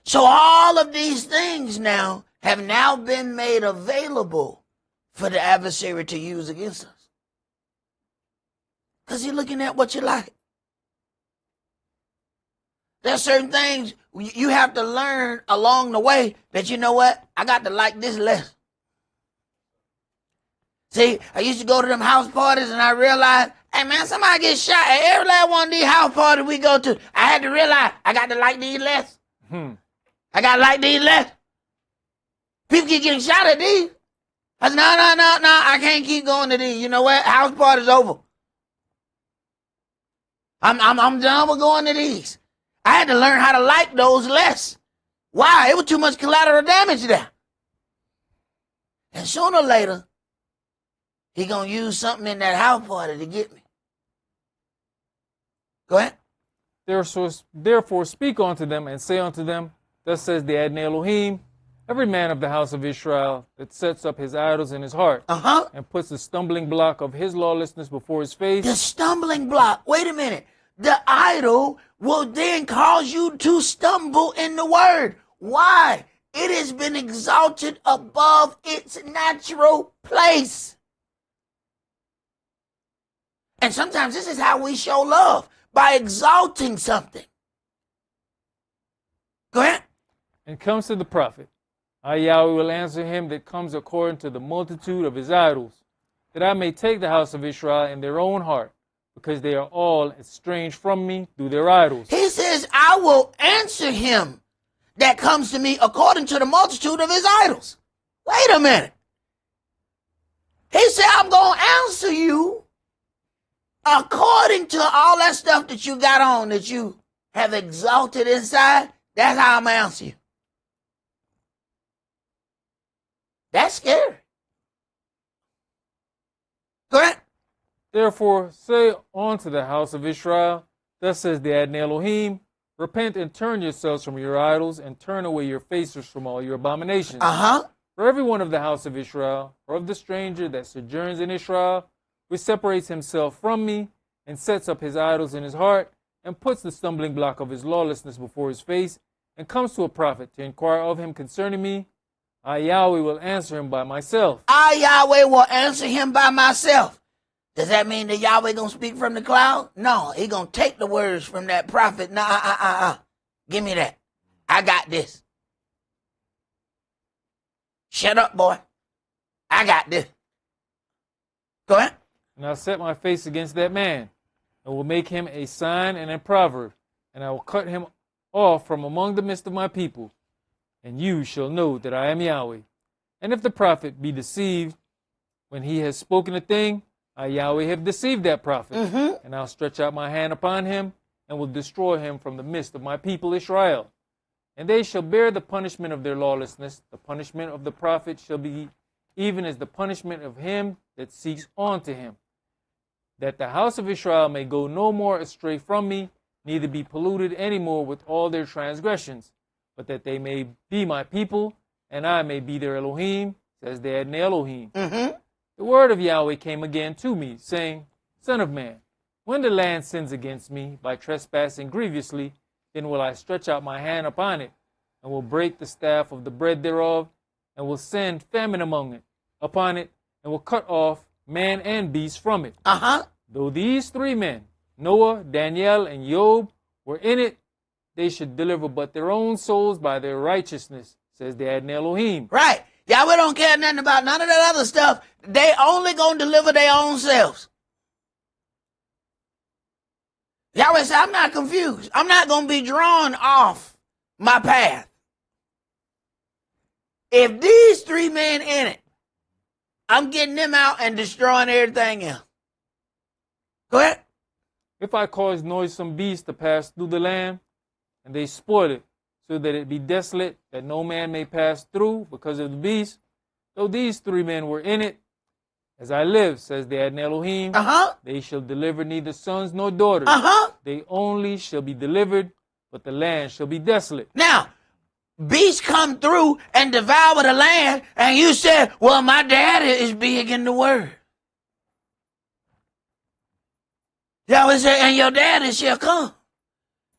So all of these things now have now been made available for the adversary to use against us. Because you're looking at what you like. There's certain things you have to learn along the way that, you know what, I got to like this less. See, I used to go to them house parties and I realized, hey man, somebody gets shot at every last one of these house parties we go to. I had to realize I got to like these less. I got to like these less. People keep getting shot at these. I said, no, I can't keep going to these. You know what? House party's over. I'm done with going to these. I had to learn how to like those less. Why? It was too much collateral damage there. And sooner or later, he gonna use something in that house party to get me. Go ahead. Therefore speak unto them, and say unto them, Thus says the Adonai Elohim, every man of the house of Israel that sets up his idols in his heart, and puts the stumbling block of his lawlessness before his face. The stumbling block. Wait a minute. The idol will then cause you to stumble in the word. Why? It has been exalted above its natural place. And sometimes this is how we show love, by exalting something. Go ahead. And comes to the prophet, I, Yahweh, will answer him that comes according to the multitude of his idols, that I may take the house of Israel in their own heart, because they are all estranged from me through their idols. He says, I will answer him that comes to me according to the multitude of his idols. Wait a minute. He said, I'm going to answer you according to all that stuff that you got on, that you have exalted inside. That's how I'm going to answer you. That's scary. Go ahead. Therefore say unto the house of Israel, Thus says the Adonai Elohim, Repent and turn yourselves from your idols, and turn away your faces from all your abominations. For every one of the house of Israel, or of the stranger that sojourns in Israel, which separates himself from me, and sets up his idols in his heart, and puts the stumbling block of his lawlessness before his face, and comes to a prophet to inquire of him concerning me, I, Yahweh, will answer him by myself. I, Yahweh, will answer him by myself. Does that mean that Yahweh going to speak from the cloud? No, he going to take the words from that prophet. Give me that. I got this. Shut up, boy. I got this. Go ahead. And I'll set my face against that man, and will make him a sign and a proverb, and I will cut him off from among the midst of my people, and you shall know that I am Yahweh. And if the prophet be deceived when he has spoken a thing, I, Yahweh, have deceived that prophet, and I'll stretch out my hand upon him, and will destroy him from the midst of my people Israel. And they shall bear the punishment of their lawlessness. The punishment of the prophet shall be even as the punishment of him that seeks unto him, that the house of Israel may go no more astray from me, neither be polluted any more with all their transgressions, but that they may be my people, and I may be their Elohim, says the Adonai Elohim. The word of Yahweh came again to me, saying, Son of man, when the land sins against me by trespassing grievously, then will I stretch out my hand upon it, and will break the staff of the bread thereof, and will send famine upon it, and will cut off man and beast from it. Though these three men, Noah, Daniel, and Job, were in it, they should deliver but their own souls by their righteousness, says the Adonai Elohim. Right. Yahweh don't care nothing about none of that other stuff. They only gonna deliver their own selves. Yahweh said, I'm not confused. I'm not gonna be drawn off my path. If these three men in it, I'm getting them out and destroying everything else. Go ahead. If I cause noisome beasts to pass through the land, and they spoil it, so that it be desolate, that no man may pass through because of the beast, though these three men were in it, as I live, says the Adonai Elohim, they shall deliver neither sons nor daughters. They only shall be delivered, but the land shall be desolate. Now, beasts come through and devour the land, and you said, well, my daddy is big in the word. Yahweh said, and your daddy shall come.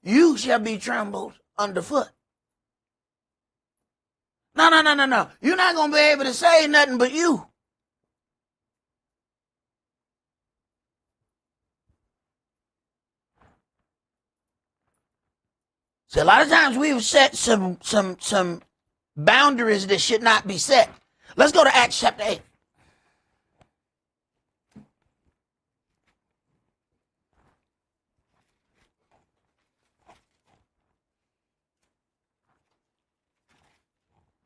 You shall be trampled underfoot. No. You're not going to be able to say nothing but you. So a lot of times we've set some boundaries that should not be set. Let's go to Acts chapter 8.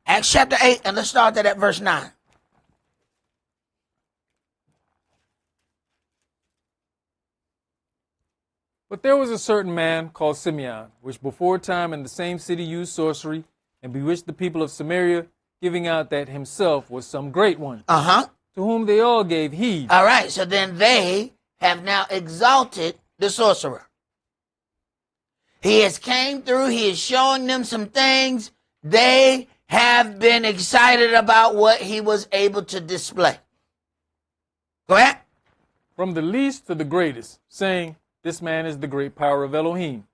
Acts chapter 8, and let's start that at verse 9. But there was a certain man called Simeon, which before time in the same city used sorcery, and bewitched the people of Samaria, giving out that himself was some great one, to whom they all gave heed. All right, so then they have now exalted the sorcerer. He has came through, he is showing them some things. They have been excited about what he was able to display. Go ahead. From the least to the greatest, saying, this man is the great power of Elohim.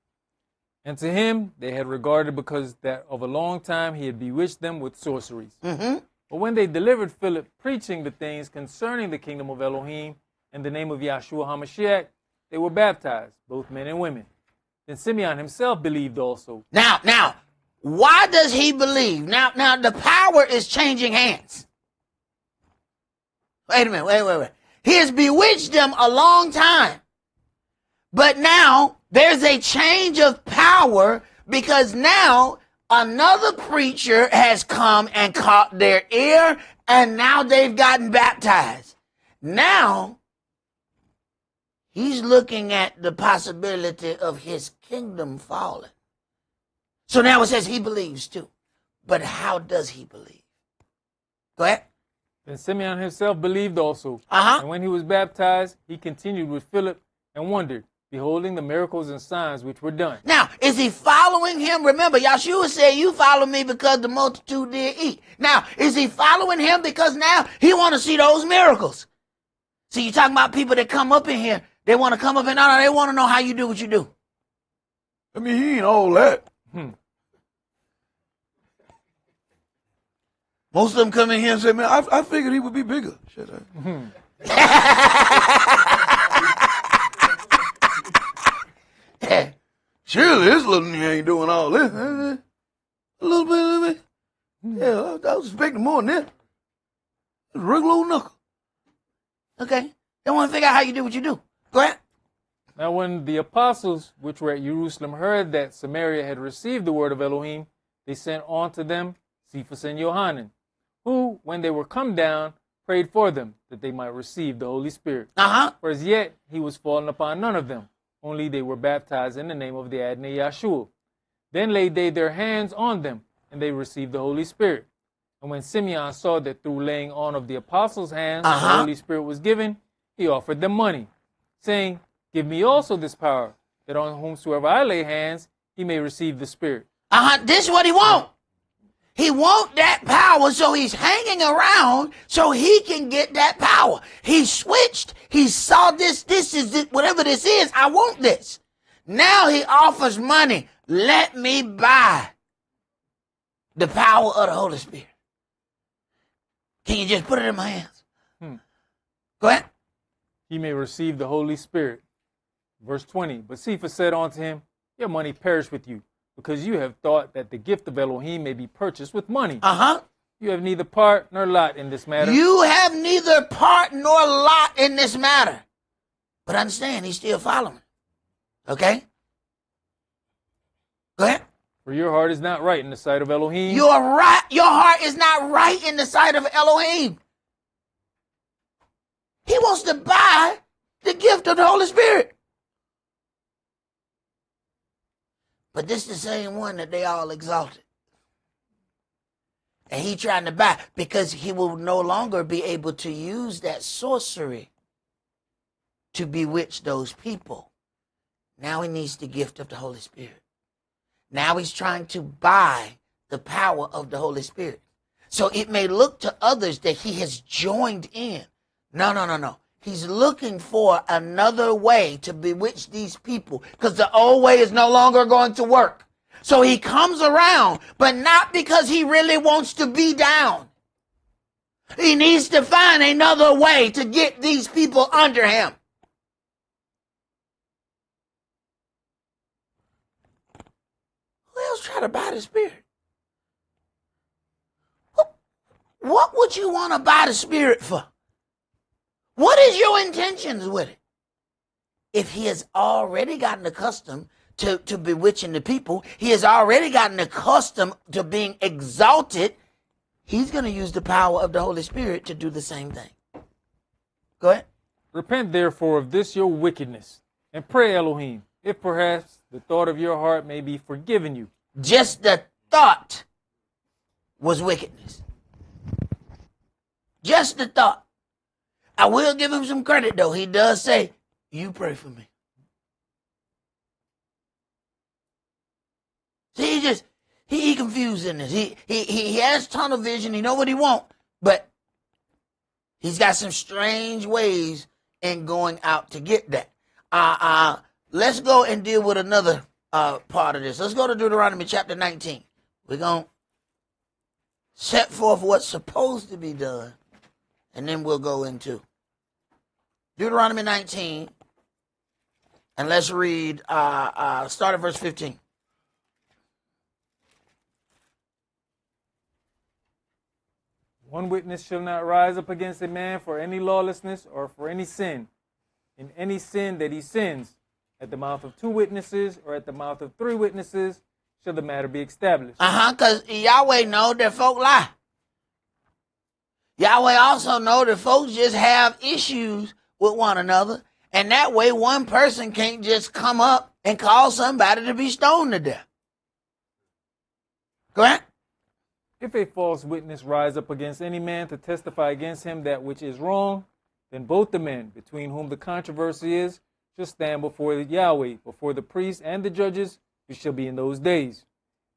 And to him they had regarded because that of a long time he had bewitched them with sorceries. But when they delivered Philip preaching the things concerning the kingdom of Elohim in the name of Yahshua HaMashiach, they were baptized, both men and women. Then Simeon himself believed also. Now, why does he believe? Now the power is changing hands. Wait a minute, wait. He has bewitched them a long time. But now there's a change of power because now another preacher has come and caught their ear and now they've gotten baptized. Now he's looking at the possibility of his kingdom falling. So now it says he believes too. But how does he believe? Go ahead. Then Simeon himself believed also. And when he was baptized, he continued with Philip and wondered, beholding the miracles and signs which were done. Now, is he following him? Remember, Yahshua said, you follow me because the multitude did eat. Now, is he following him because now he want to see those miracles? See, you're talking about people that come up in here. They want to come up and they want to know how you do what you do. I mean, he ain't all that. Most of them come in here and say, man, I figured he would be bigger. Shut up. Surely this little nigga ain't doing all this. A little bit of it. Yeah, I was expecting more than that. A regular old knuckle. Okay. They want to figure out how you do what you do. Go ahead. Now when the apostles which were at Jerusalem heard that Samaria had received the word of Elohim, they sent on to them Cephas and Johanan, who, when they were come down, prayed for them, that they might receive the Holy Spirit. For as yet he was fallen upon none of them, only they were baptized in the name of the Adonai Yahshua. Then laid they their hands on them, and they received the Holy Spirit. And when Simeon saw that through laying on of the apostles' hands the Holy Spirit was given, he offered them money, saying, give me also this power, that on whomsoever I lay hands, he may receive the Spirit. This is what he want. He want that power, so he's hanging around so he can get that power. He switched. He saw this is it, whatever this is, I want this. Now he offers money. Let me buy the power of the Holy Spirit. Can you just put it in my hands? Go ahead. He may receive the Holy Spirit. Verse 20, but Cephas said unto him, your money perish with you, because you have thought that the gift of Elohim may be purchased with money. You have neither part nor lot in this matter. You have neither part nor lot in this matter. But understand, he's still following. Okay? Go ahead. For your heart is not right in the sight of Elohim. You're right. Your heart is not right in the sight of Elohim. He wants to buy the gift of the Holy Spirit. But this is the same one that they all exalted. And he trying to buy because he will no longer be able to use that sorcery to bewitch those people. Now he needs the gift of the Holy Spirit. Now he's trying to buy the power of the Holy Spirit. So it may look to others that he has joined in. No. He's looking for another way to bewitch these people because the old way is no longer going to work. So he comes around, but not because he really wants to be down. He needs to find another way to get these people under him. Who else try to buy the Spirit? What would you want to buy the Spirit for? What is your intentions with it? If he has already gotten accustomed to bewitching the people, he has already gotten accustomed to being exalted, he's going to use the power of the Holy Spirit to do the same thing. Go ahead. Repent therefore of this your wickedness, and pray Elohim, if perhaps the thought of your heart may be forgiven you. Just the thought was wickedness. Just the thought. I will give him some credit, though. He does say, you pray for me. See, he confused in this. He has tunnel vision. He know what he want, but he's got some strange ways in going out to get that. Let's go and deal with another part of this. Let's go to Deuteronomy chapter 19. We're going to set forth what's supposed to be done, and then we'll go into Deuteronomy 19, and let's read, start at verse 15. One witness shall not rise up against a man for any lawlessness or for any sin. In any sin that he sins, at the mouth of 2 witnesses or at the mouth of 3 witnesses, shall the matter be established. Because Yahweh know that folk lie. Yahweh also know that folks just have issues with one another, and that way one person can't just come up and cause somebody to be stoned to death. Go ahead. If a false witness rise up against any man to testify against him that which is wrong, then both the men between whom the controversy is shall stand before Yahweh, before the priests and the judges, which shall be in those days.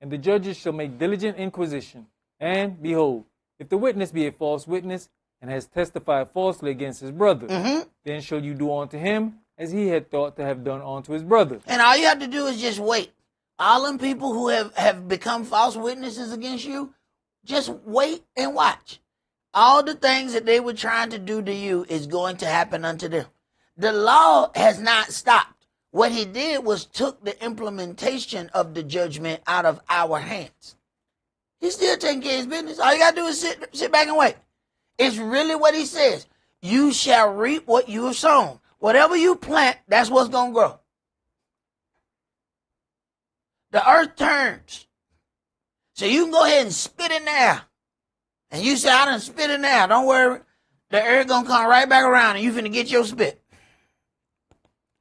And the judges shall make diligent inquisition. And, behold, if the witness be a false witness, and has testified falsely against his brother, then shall you do unto him as he had thought to have done unto his brother. And all you have to do is just wait. All them people who have become false witnesses against you, just wait and watch. All the things that they were trying to do to you is going to happen unto them. The law has not stopped. What he did was took the implementation of the judgment out of our hands. He's still taking care of his business. All you got to do is sit back and wait. It's really what he says. You shall reap what you have sown. Whatever you plant, that's what's going to grow. The earth turns. So you can go ahead and spit in the air. And you say, I done spit in the air. Don't worry. The earth going to come right back around and you finna get your spit.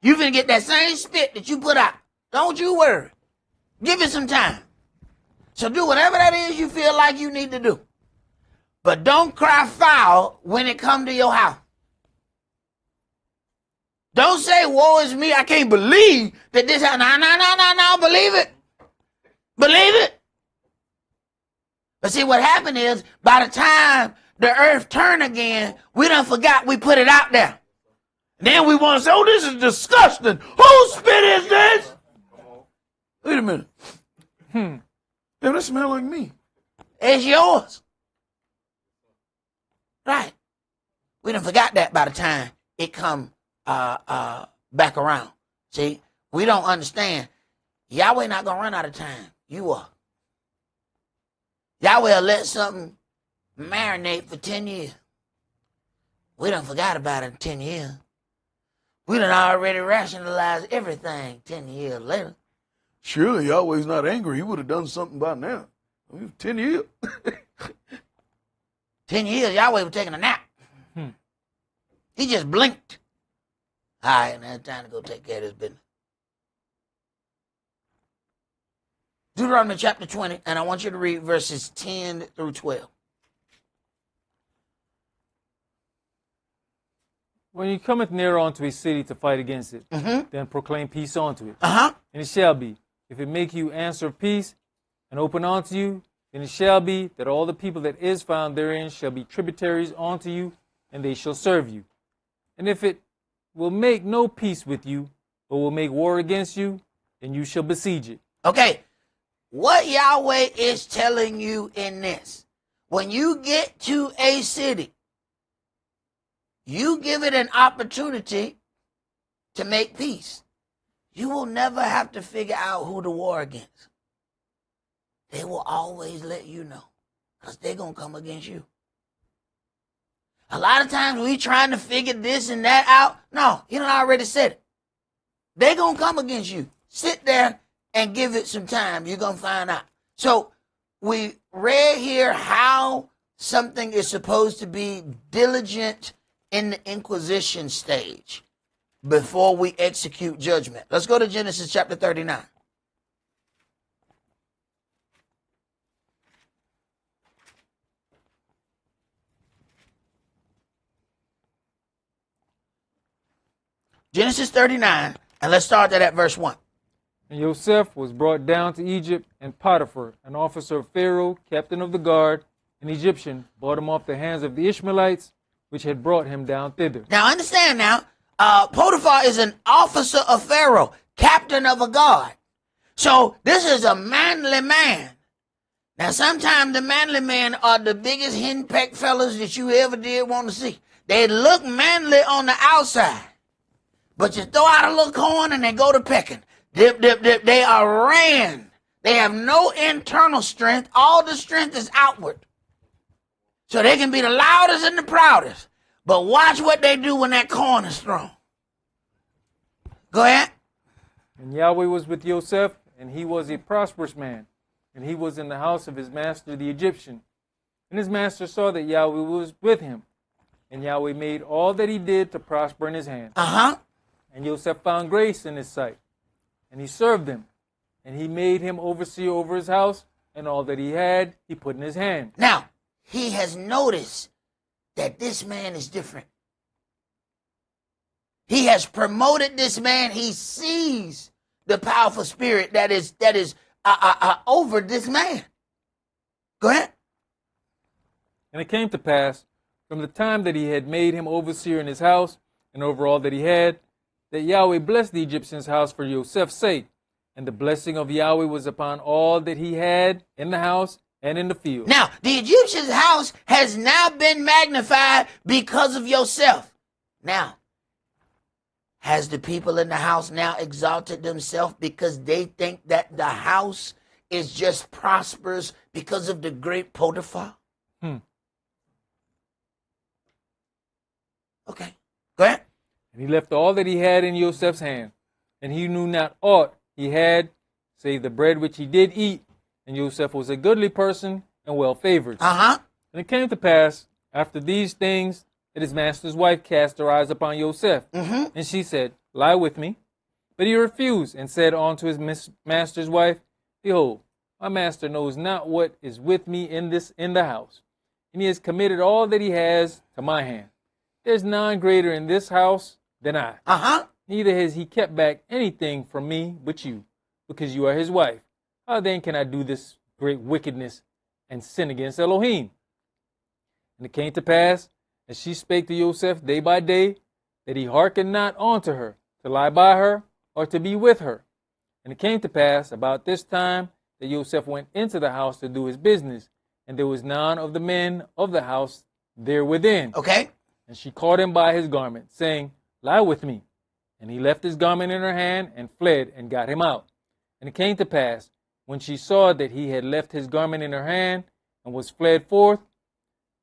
You finna get that same spit that you put out. Don't you worry. Give it some time. So do whatever that is you feel like you need to do. But don't cry foul when it come to your house. Don't say, woe is me. I can't believe that this happened. No. Believe it. Believe it. But see, what happened is, by the time the earth turned again, we done forgot we put it out there. Then we want to say, oh, this is disgusting. Whose spit is this? Wait a minute. Yeah, that smell like me. It's yours. Right. We done forgot that by the time it come back around. See, we don't understand. Yahweh not going to run out of time. You are. Yahweh will let something marinate for 10 years. We done forgot about it in 10 years. We done already rationalized everything 10 years later. Surely Yahweh's not angry. He would have done something by now. 10 years. 10 years, Yahweh was taking a nap. He just blinked. All right, now it's time to go take care of this business. Deuteronomy chapter 20, and I want you to read verses 10 through 12. When you cometh near unto a city to fight against it, then proclaim peace unto it. Uh-huh. And it shall be, if it make you answer of peace and open unto you, then it shall be that all the people that is found therein shall be tributaries unto you, and they shall serve you. And if it will make no peace with you, but will make war against you, then you shall besiege it. Okay, what Yahweh is telling you in this, when you get to a city, you give it an opportunity to make peace. You will never have to figure out who to war against. They will always let you know, because they're going to come against you. A lot of times we trying to figure this and that out. No, you done already said it. They're going to come against you. Sit there and give it some time. You're going to find out. So we read here how something is supposed to be diligent in the inquisition stage before we execute judgment. Let's go to Genesis chapter 39. Genesis 39, and let's start that at verse 1. And Joseph was brought down to Egypt, and Potiphar, an officer of Pharaoh, captain of the guard, an Egyptian, bought him off the hands of the Ishmaelites, which had brought him down thither. Now understand now, Potiphar is an officer of Pharaoh, captain of a guard. So this is a manly man. Now sometimes the manly men are the biggest henpecked fellas that you ever did want to see. They look manly on the outside, but you throw out a little corn and they go to pecking. Dip. They are ran. They have no internal strength. All the strength is outward. So they can be the loudest and the proudest. But watch what they do when that corn is thrown. Go ahead. And Yahweh was with Joseph, and he was a prosperous man, and he was in the house of his master the Egyptian. And his master saw that Yahweh was with him, and Yahweh made all that he did to prosper in his hand. And Joseph found grace in his sight, and he served him, and he made him overseer over his house, and all that he had he put in his hand. Now, he has noticed that this man is different. He has promoted this man. He sees the powerful spirit that is over this man. Go ahead. And it came to pass, from the time that he had made him overseer in his house, and over all that he had, that Yahweh blessed the Egyptian's house for Joseph's sake. And the blessing of Yahweh was upon all that he had in the house and in the field. Now, the Egyptian's house has now been magnified because of yourself. Now, has the people in the house now exalted themselves because they think that the house is just prosperous because of the great Potiphar? Okay, go ahead. And he left all that he had in Joseph's hand, and he knew not aught he had, save the bread which he did eat. And Joseph was a goodly person and well favored. And it came to pass, after these things, that his master's wife cast her eyes upon Joseph. And she said, lie with me. But he refused, and said unto his master's wife, behold, my master knows not what is with me in the house, and he has committed all that he has to my hand. There's none greater in this house than I. Uh-huh. Neither has he kept back anything from me but you, because you are his wife. How then can I do this great wickedness and sin against Elohim? And it came to pass, as she spake to Joseph day by day, that he hearkened not unto her, to lie by her, or to be with her. And it came to pass about this time that Joseph went into the house to do his business, and there was none of the men of the house there within. Okay. And she caught him by his garment, saying, Lie with me. And he left his garment in her hand, and fled, and got him out. And it came to pass, when she saw that he had left his garment in her hand, and was fled forth,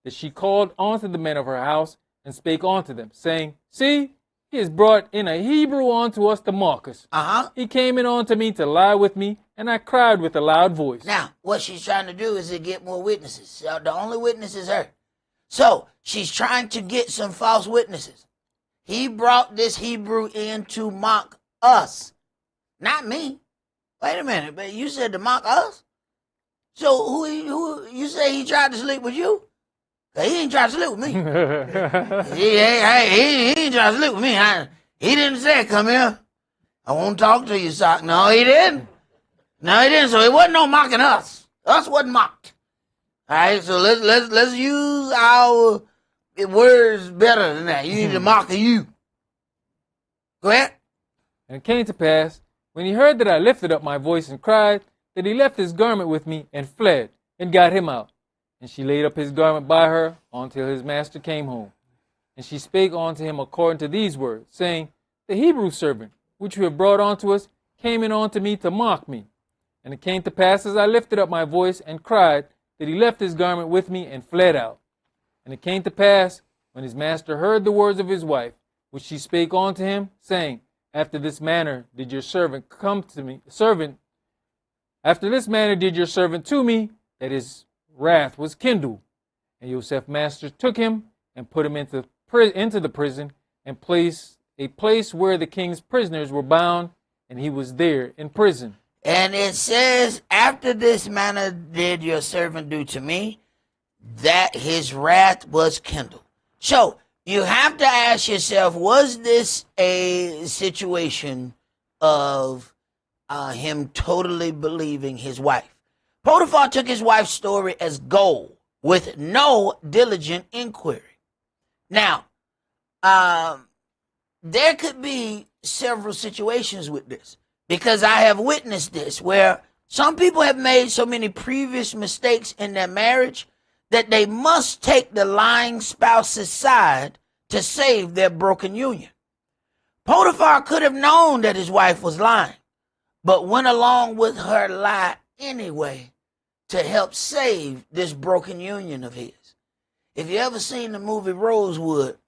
that she called unto the men of her house, and spake unto them, saying, See, he has brought in a Hebrew unto us to mock us. Uh-huh. He came in unto me to lie with me, and I cried with a loud voice. Now, what she's trying to do is to get more witnesses. So the only witness is her. So she's trying to get some false witnesses. He brought this Hebrew in to mock us, not me. Wait a minute, but you said to mock us? So who you say he tried to sleep with you? He ain't trying to sleep with me. he ain't trying to sleep with me. He didn't say, come here. I won't talk to you, Sock. No, he didn't. No, he didn't. So it wasn't no mocking us. Us wasn't mocked. All right, so let's use our words better than that. You need to mock you. Go ahead. And it came to pass, when he heard that I lifted up my voice and cried, that he left his garment with me and fled, and got him out. And she laid up his garment by her until his master came home. And she spake unto him according to these words, saying, The Hebrew servant, which you have brought unto us, came in unto me to mock me. And it came to pass, as I lifted up my voice and cried, that he left his garment with me and fled out. And it came to pass, when his master heard the words of his wife, which she spake unto him, saying, After this manner did your servant come to me, after this manner did your servant to me, that his wrath was kindled. And Joseph's master took him and put him into the prison, and placed a place where the king's prisoners were bound, and he was there in prison. And it says, after this manner did your servant do to me, that his wrath was kindled. So you have to ask yourself, was this a situation of him totally believing his wife? Potiphar took his wife's story as gold with no diligent inquiry. Now, there could be several situations with this, because I have witnessed this where some people have made so many previous mistakes in their marriage that they must take the lying spouse's side to save their broken union. Potiphar could have known that his wife was lying, but went along with her lie anyway to help save this broken union of his. If you ever seen the movie Rosewood,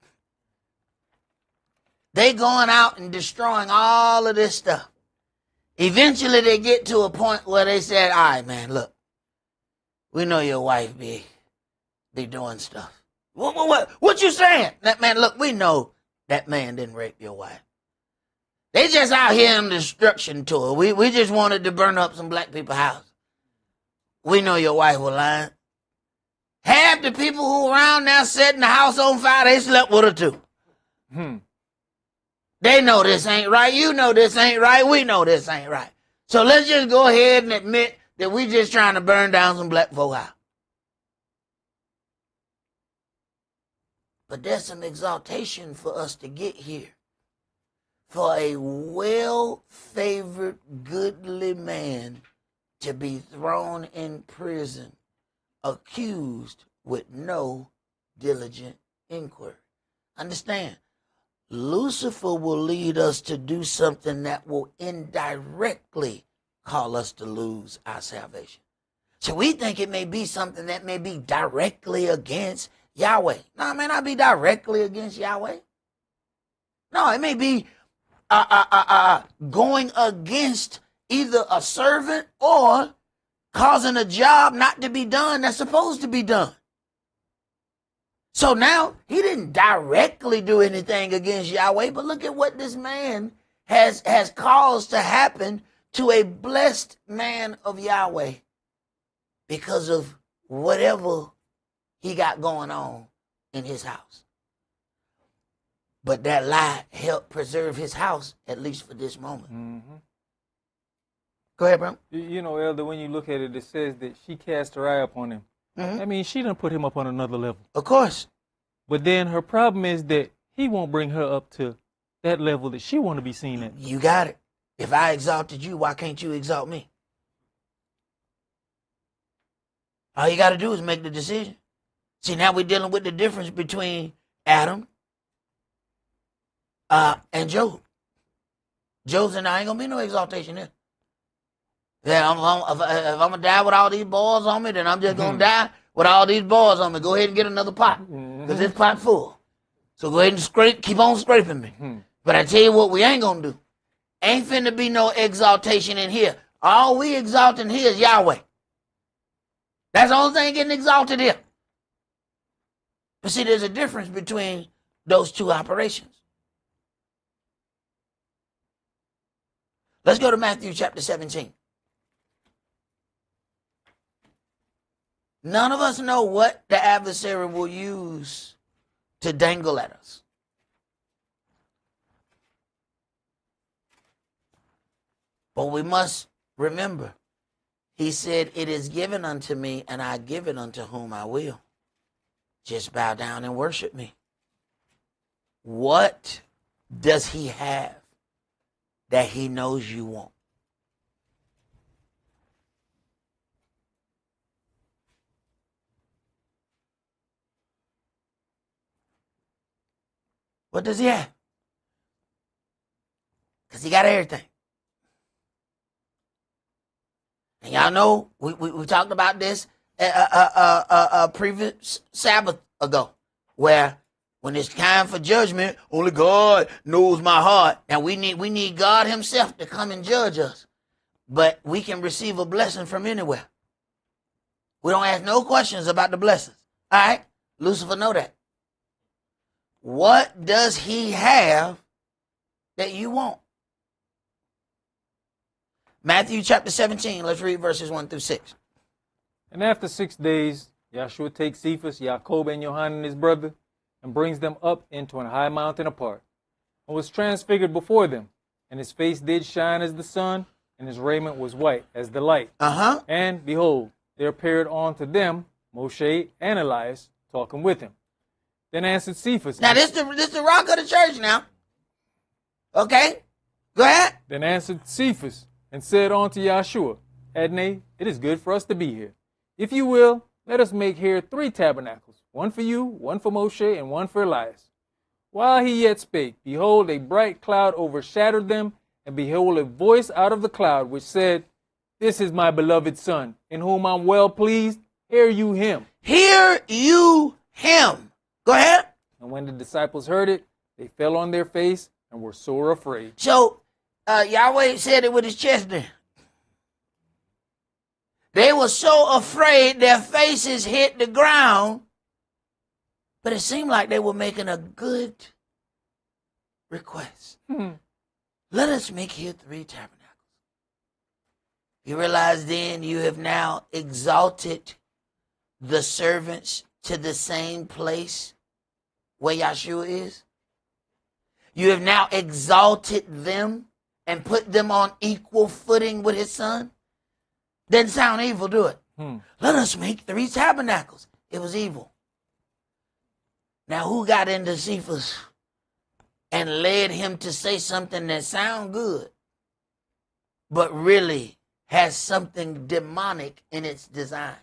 they going out and destroying all of this stuff. Eventually they get to a point where they said, all right, man, look, we know your wife be doing stuff. What you saying? That man, look, we know that man didn't rape your wife. They just out here on destruction tour. We just wanted to burn up some black people's house. We know your wife was lying. Half the people who around now setting the house on fire, they slept with her too. They know this ain't right. You know this ain't right. We know this ain't right. So let's just go ahead and admit that we just trying to burn down some black folk house. But there's some exaltation for us to get here. For a well-favored, goodly man to be thrown in prison, accused with no diligent inquiry. Understand, Lucifer will lead us to do something that will indirectly call us to lose our salvation. So we think it may be something that may be directly against Yahweh. No, it may not be directly against Yahweh. No, it may be going against either a servant or causing a job not to be done that's supposed to be done. So now he didn't directly do anything against Yahweh, but look at what this man has caused to happen to a blessed man of Yahweh because of whatever he got going on in his house. But that lie helped preserve his house, at least for this moment. Mm-hmm. Go ahead, bro. You know, Elder, when you look at it, it says that she cast her eye upon him. Mm-hmm. I mean, she done put him up on another level. Of course. But then her problem is that he won't bring her up to that level that she want to be seen at. You got it. If I exalted you, why can't you exalt me? All you got to do is make the decision. See, now we're dealing with the difference between Adam and Job. Job said, "I ain't gonna be no exaltation here. Yeah, if I'm gonna die with all these balls on me, then I'm just gonna die with all these balls on me. Go ahead and get another pot, because this pot full. So go ahead and scrape, keep on scraping me. But I tell you what, we ain't gonna do. Ain't finna be no exaltation in here. All we exalting here is Yahweh. That's the only thing getting exalted here. But see, there's a difference between those two operations. Let's go to Matthew chapter 17. None of us know what the adversary will use to dangle at us. But we must remember, he said, "It is given unto me, and I give it unto whom I will. Just bow down and worship me." What does he have that he knows you want? What does he have? Because he got everything. And y'all know, we talked about this a previous Sabbath ago, where when it's time for judgment, only God knows my heart. Now we need God himself to come and judge us. But we can receive a blessing from anywhere. We don't ask no questions about the blessings. All right? Lucifer know that. What does he have that you want? Matthew chapter 17, let's read verses 1 through 6. And after 6 days, Yahshua takes Cephas, Jacob, and Johanan his brother, and brings them up into a high mountain apart, and was transfigured before them. And his face did shine as the sun, and his raiment was white as the light. And behold, there appeared unto them Moshe and Elias talking with him. Then answered Cephas. Now this the rock of the church now. Okay? Go ahead. Then answered Cephas and said unto Yahshua, Adonai, it is good for us to be here. If you will, let us make here 3 tabernacles, one for you, one for Moshe, and one for Elias. While he yet spake, behold, a bright cloud overshadowed them, and behold, a voice out of the cloud which said, This is my beloved Son, in whom I'm well pleased. Hear you him. Hear you him. Go ahead. And when the disciples heard it, they fell on their face and were sore afraid. So, Yahweh said it with his chest there. They were so afraid their faces hit the ground, but it seemed like they were making a good request. Let us make here 3 tabernacles. You realize then you have now exalted the servants to the same place where Yahshua is. You have now exalted them and put them on equal footing with his son. Doesn't sound evil, do it? Let us make 3 tabernacles. It was evil. Now, who got into Cephas and led him to say something that sound good, but really has something demonic in its design?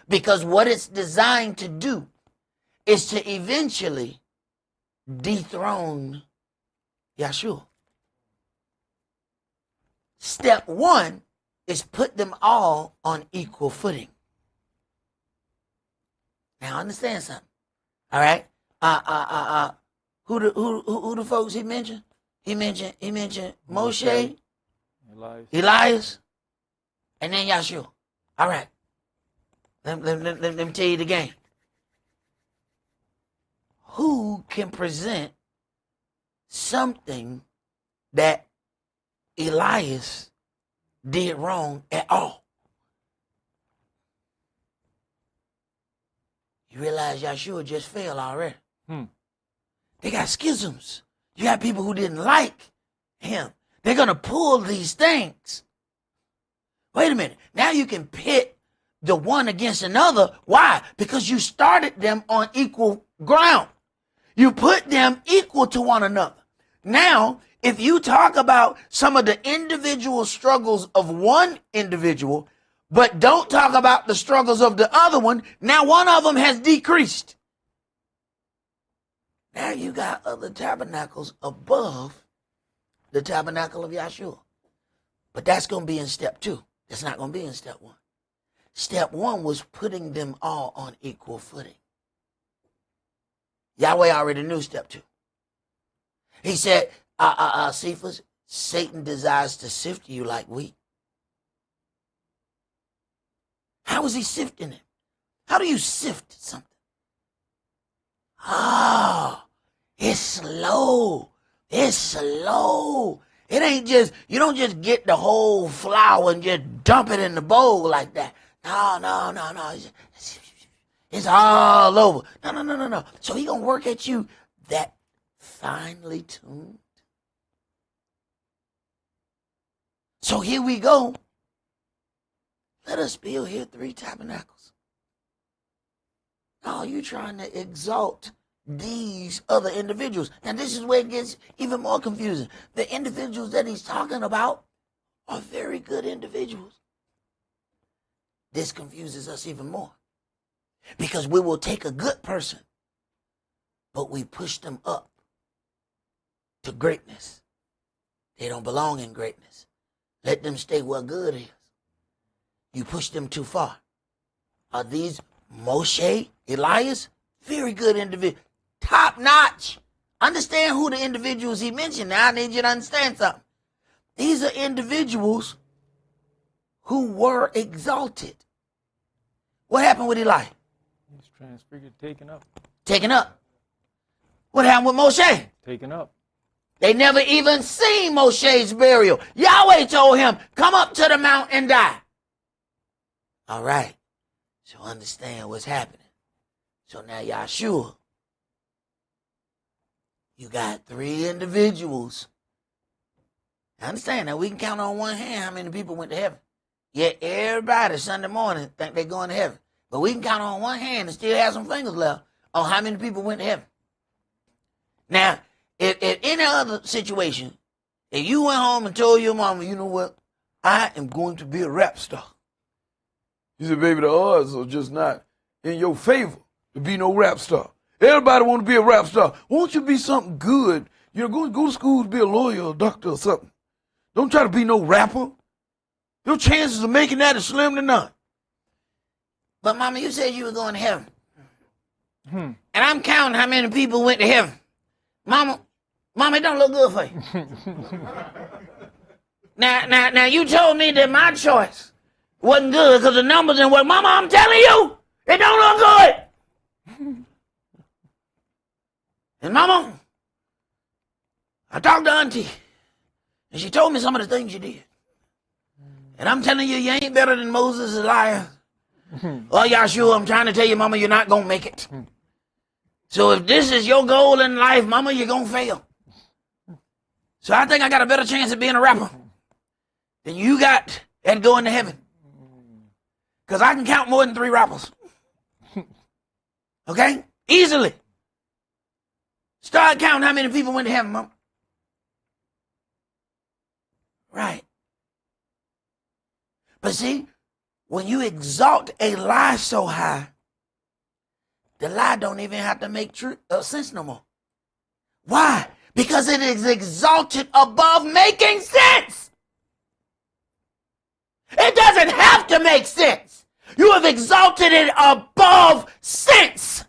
Because what it's designed to do is to eventually dethrone Yahshua. Step 1 is put them all on equal footing. Now understand something. All right? Who the folks he mentioned? He mentioned Moshe, Elias, and then Yahshua. All right. Let me tell you the game. Who can present something that Elias did wrong at all? You realize Yahshua just failed already. They got schisms. You got people who didn't like him. They're going to pull these things. Wait a minute. Now you can pit the one against another. Why? Because you started them on equal ground. You put them equal to one another. Now, if you talk about some of the individual struggles of one individual, but don't talk about the struggles of the other one, now one of them has decreased. Now you got other tabernacles above the tabernacle of Yahshua. But that's going to be in step 2. That's not going to be in step 1. Step 1 was putting them all on equal footing. Yahweh already knew step 2. He said, Cephas, Satan desires to sift you like wheat. How is he sifting it? How do you sift something? It's slow. It's slow. It ain't just, you don't just get the whole flour and just dump it in the bowl like that. No. It's all over. No. So he gonna work at you that finely tuned. So here we go. Let us build here 3 tabernacles. Oh, you trying to exalt these other individuals. Now this is where it gets even more confusing. The individuals that he's talking about are very good individuals. This confuses us even more. Because we will take a good person, but we push them up to greatness. They don't belong in greatness. Let them stay where good is. You push them too far. Are these Moshe, Elias? Very good individuals. Top notch. Understand who the individuals he mentioned. Now I need you to understand something. These are individuals who were exalted. What happened with Eli? He's transfigured, taken up. Taken up. What happened with Moshe? Taken up. They never even seen Moshe's burial. Yahweh told him, come up to the mount and die. All right. So understand what's happening. So now Yahshua, you got 3 individuals. I understand that we can count on one hand how many people went to heaven. Yet everybody Sunday morning think they're going to heaven. But we can count on one hand and still have some fingers left on how many people went to heaven. Now, if any other situation, if you went home and told your mama, you know what, I am going to be a rap star. He said, baby, the odds are just not in your favor to be no rap star. Everybody want to be a rap star. Won't you be something good? You know, go to school to be a lawyer or a doctor or something. Don't try to be no rapper. Your chances of making that is slim to none. But mama, you said you were going to heaven. And I'm counting how many people went to heaven. Mama, it don't look good for you. Now, you told me that my choice wasn't good because the numbers didn't work. Mama, I'm telling you, it don't look good. And mama, I talked to auntie, and she told me some of the things you did. And I'm telling you, you ain't better than Moses, Elijah. Oh, Yahshua, I'm trying to tell you, mama, you're not going to make it. So if this is your goal in life, mama, you're going to fail. So I think I got a better chance of being a rapper than you got at going to heaven. Because I can count more than 3 rappers. Okay? Easily. Start counting how many people went to heaven, mama. Right. But see, when you exalt a lie so high, the lie don't even have to make sense no more. Why? Because it is exalted above making sense. It doesn't have to make sense. You have exalted it above sense.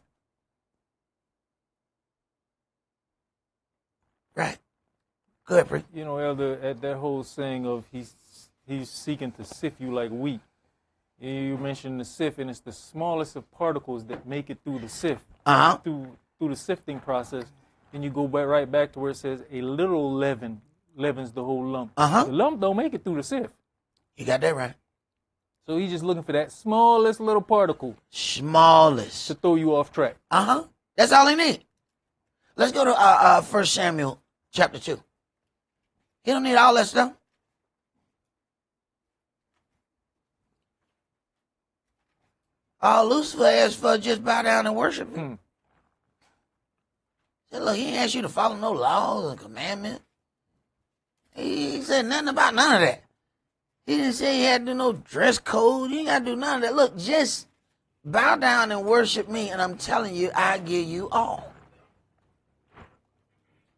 Right. Go ahead, Pri. You know, Elder, at that whole saying of he's seeking to sift you like wheat. You mentioned the sift, and it's the smallest of particles that make it through the sift, through the sifting process. And you go right back to where it says a little leaven leavens the whole lump. The lump don't make it through the sift. You got that right. So he's just looking for that smallest little particle. Smallest. To throw you off track. That's all he needs. Let's go to 1 Samuel chapter 2. He don't need all that stuff. All Lucifer asked for just bow down and worship him. Said, look, he ain't asked you to follow no laws and commandments. He said nothing about none of that. He didn't say you had to do no dress code. You ain't got to do none of that. Look, just bow down and worship me, and I'm telling you, I give you all.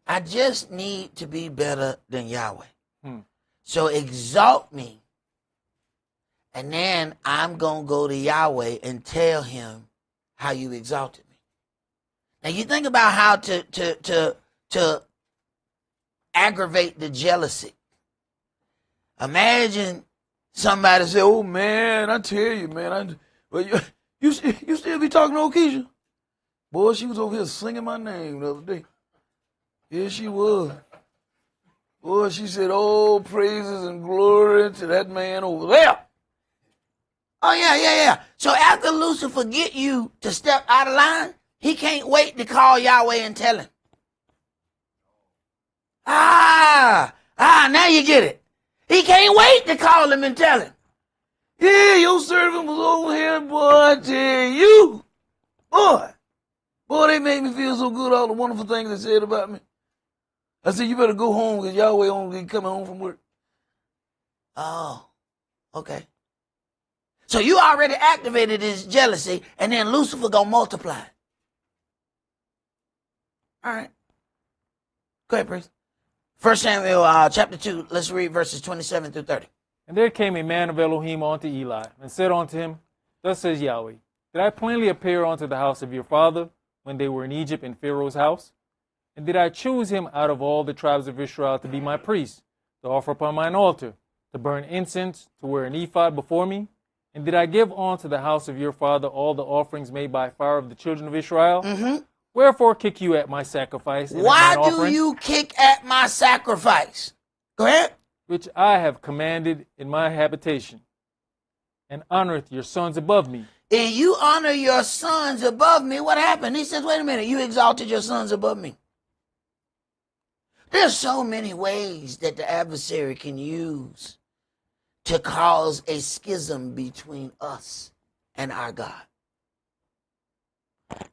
I just need to be better than Yahweh. So exalt me, and then I'm going to go to Yahweh and tell him how you exalted me. Now, you think about how to aggravate the jealousy. Imagine somebody say, oh, man, I tell you, man, you still be talking to Keisha? Boy, she was over here singing my name the other day. Yeah, she was. Boy, she said, oh, praises and glory to that man over there. Oh, yeah. So after Lucifer get you to step out of line, he can't wait to call Yahweh and tell him. Now you get it. He can't wait to call him and tell him. Yeah, your servant was over here, boy, I tell you. Boy, they made me feel so good, all the wonderful things they said about me. I said, you better go home because Yahweh only coming home from work. Oh, okay. So you already activated his jealousy, and then Lucifer gonna multiply. All right. Go ahead, priest. 1 Samuel chapter 2, let's read verses 27 through 30. And there came a man of Elohim unto Eli, and said unto him, Thus says Yahweh, Did I plainly appear unto the house of your father when they were in Egypt in Pharaoh's house? And did I choose him out of all the tribes of Israel to be my priest, to offer upon mine altar, to burn incense, to wear an ephod before me? And did I give unto the house of your father all the offerings made by fire of the children of Israel? Wherefore kick you at my sacrifice? And Why at mine do offering, you kick at my sacrifice? Go ahead. which I have commanded in my habitation, and honoreth your sons above me? And you honor your sons above me. What happened? He says, wait a minute, you exalted your sons above me. There's so many ways that the adversary can use to cause a schism between us and our God.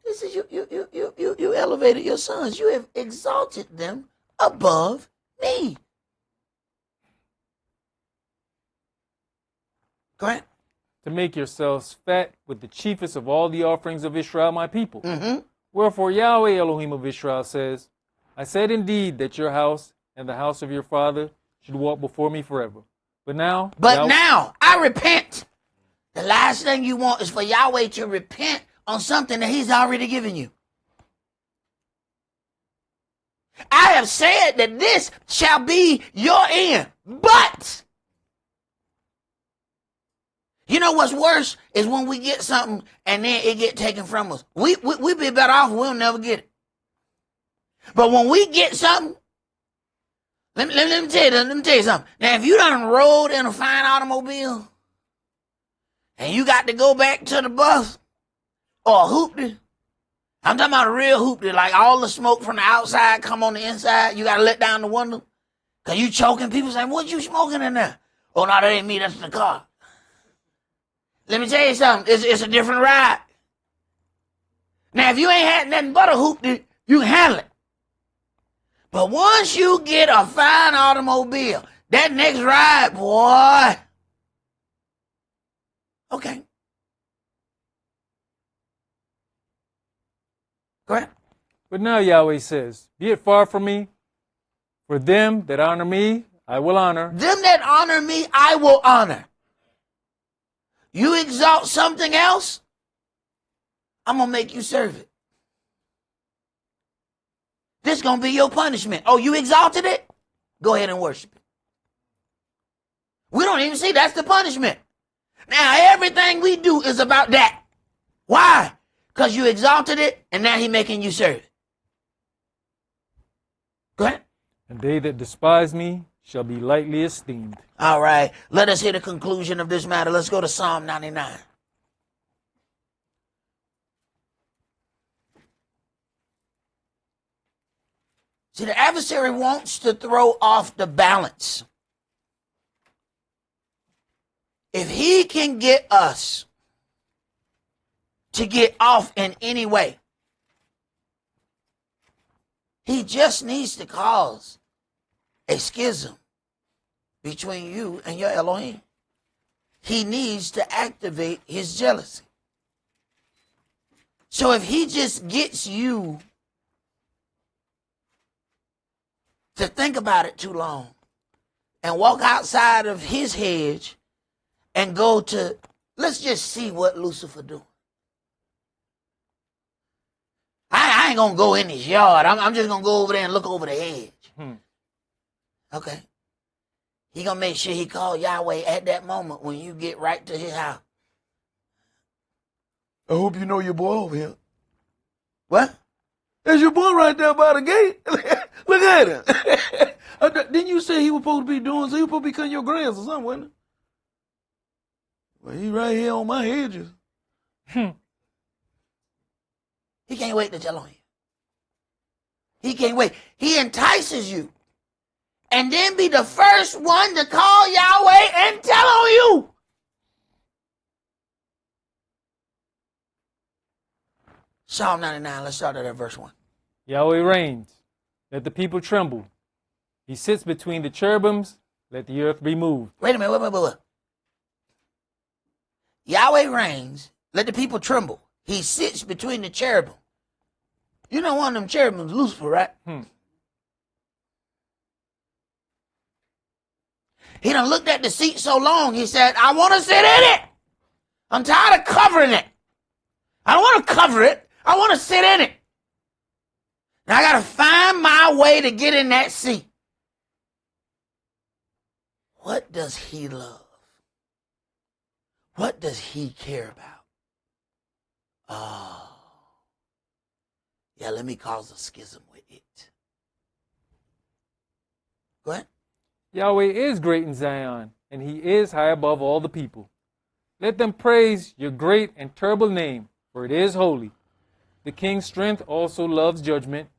He says, you elevated your sons. You have exalted them above me. Go ahead. To make yourselves fat with the chiefest of all the offerings of Israel, my people. Wherefore Yahweh Elohim of Israel says, I said indeed that your house and the house of your father should walk before me forever. But now, I repent. The last thing you want is for Yahweh to repent on something that he's already given you. I have said that this shall be your end. But you know what's worse is when we get something and then it get taken from us. We be better off, we'll never get it. But when we get something, let me tell you something. Now, if you done rode in a fine automobile and you got to go back to the bus or a hoopty, I'm talking about a real hoopty, like all the smoke from the outside come on the inside. You got to let down the window because you choking. People saying, what you smoking in there? Oh, no, that ain't me. That's the car. Let me tell you something. It's a different ride. Now, if you ain't had nothing but a hoopty, you can handle it. But once you get a fine automobile, that next ride, boy. Okay. Go ahead. But now Yahweh says, Be it far from me, for them that honor me, I will honor. Them that honor me, I will honor. You exalt something else, I'm going to make you serve it. This is going to be your punishment. Oh, you exalted it? Go ahead and worship it. We don't even see that's the punishment. Now, everything we do is about that. Why? Because you exalted it, and now he's making you serve it. Go ahead. And they that despise me shall be lightly esteemed. All right. Let us hear the conclusion of this matter. Let's go to Psalm 99. See, the adversary wants to throw off the balance. If he can get us to get off in any way, he just needs to cause a schism between you and your Elohim. He needs to activate his jealousy. So if he just gets you to think about it too long and walk outside of his hedge and go to, let's just see what Lucifer do. I ain't going to go in his yard. I'm just going to go over there and look over the hedge. Okay. He going to make sure he call Yahweh at that moment when you get right to his house. I hope you know your boy over here. What? There's your boy right there by the gate. Look at him. Didn't you say he was supposed to be doing, so he was supposed to be cutting your grass or something, wasn't he? Well, he right here on my hedges. He can't wait to tell on you. He can't wait. He entices you. And then be the first one to call Yahweh and tell on you. Psalm 99, let's start at verse 1. Yahweh reigns. Let the people tremble. He sits between the cherubims. Let the earth be moved. Wait a minute, wait. Yahweh reigns. Let the people tremble. He sits between the cherubim. You know one of them cherubims, Lucifer, right? He done looked at the seat so long, he said, I want to sit in it. I'm tired of covering it. I don't want to cover it. I want to sit in it. Now I got to find my way to get in that seat. What does he love? What does he care about? Oh, yeah, let me cause a schism with it. Go ahead. Yahweh is great in Zion, and he is high above all the people. Let them praise your great and terrible name, for it is holy. The king's strength also loves judgment.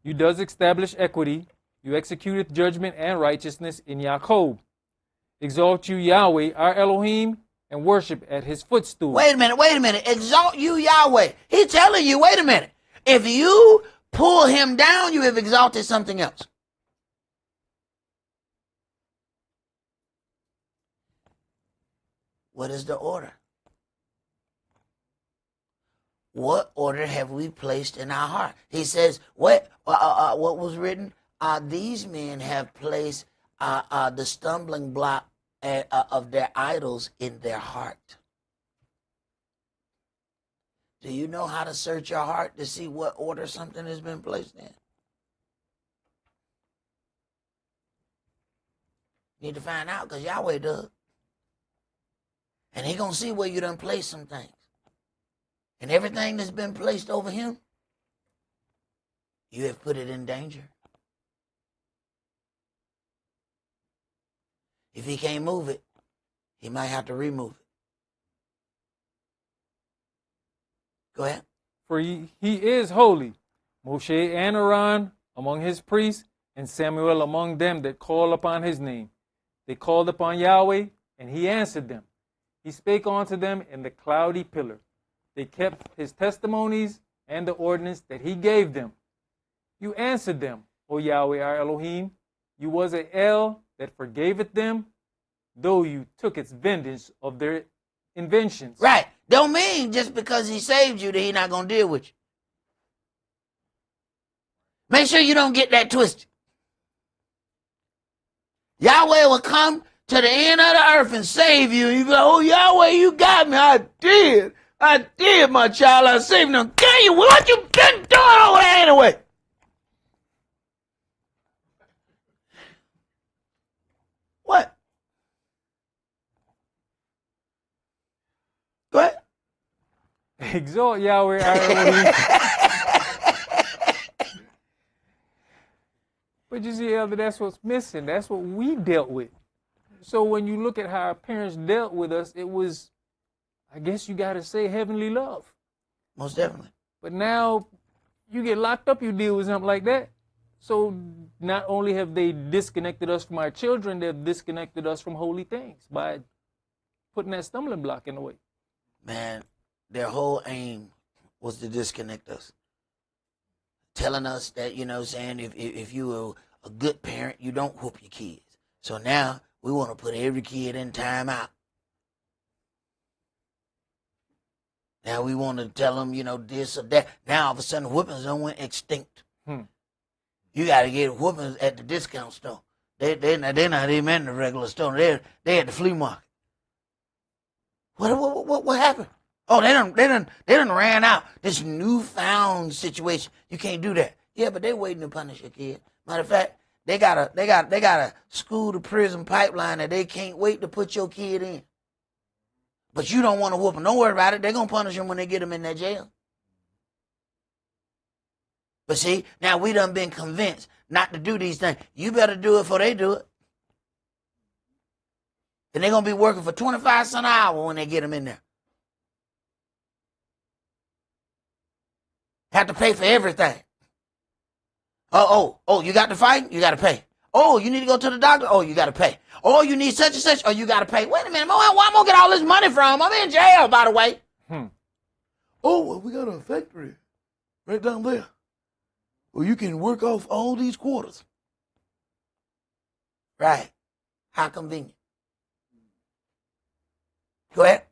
You does establish equity. You executeth judgment and righteousness in Jacob. Exalt you, Yahweh, our Elohim, and worship at his footstool. Wait a minute. Exalt you, Yahweh. He's telling you, wait a minute. If you pull him down, you have exalted something else. What is the order? What order have we placed in our heart? He says, what was written? These men have placed the stumbling block of their idols in their heart. Do you know how to search your heart to see what order something has been placed in? You need to find out, because Yahweh does. And he going to see where you done placed some things. And everything that's been placed over him, you have put it in danger. If he can't move it, he might have to remove it. Go ahead. For he is holy. Moshe and Aaron among his priests, and Samuel among them that call upon his name. They called upon Yahweh, and he answered them. He spake unto them in the cloudy pillar. They kept his testimonies and the ordinance that he gave them. You answered them, O Yahweh our Elohim. You was a El that forgaveth them, though you took its vengeance of their inventions. Right. Don't mean just because he saved you that he's not going to deal with you. Make sure you don't get that twisted. Yahweh will come to the end of the earth and save you. You go, oh, Yahweh, you got me. I did, my child. I saved them. Can you? What you been doing over there anyway? What? Go ahead. Exalt Yahweh our Elohim. But you see, Elder, that's what's missing. That's what we dealt with. So when you look at how our parents dealt with us, it was, I guess you got to say, heavenly love. Most definitely. But now you get locked up, you deal with something like that. So not only have they disconnected us from our children, they've disconnected us from holy things by putting that stumbling block in the way. Man, their whole aim was to disconnect us. Telling us that, you know what I'm saying, if you were a good parent, you don't whoop your kids. So now we want to put every kid in timeout. Now we want to tell them, you know, this or that. Now all of a sudden whoopings done went extinct. You got to get whoopings at the discount store. They're not even in the regular store. They're at the flea market. What happened? Oh, they done ran out. This newfound situation. You can't do that. Yeah, but they waiting to punish your kid. Matter of fact, they got a school to prison pipeline that they can't wait to put your kid in. But you don't want to whoop them. Don't worry about it. They're gonna punish them when they get them in that jail. But see, now we done been convinced not to do these things. You better do it before they do it. And they're going to be working for 25 cents an hour when they get them in there. Have to pay for everything. Oh, you got to fight? You got to pay. Oh, you need to go to the doctor? Oh, you got to pay. Oh, you need such and such? Oh, you got to pay. Wait a minute, where am I going to get all this money from? I'm in jail, by the way. Oh, well, we got a factory right down there. Well, you can work off all these quarters. Right. How convenient. Go ahead.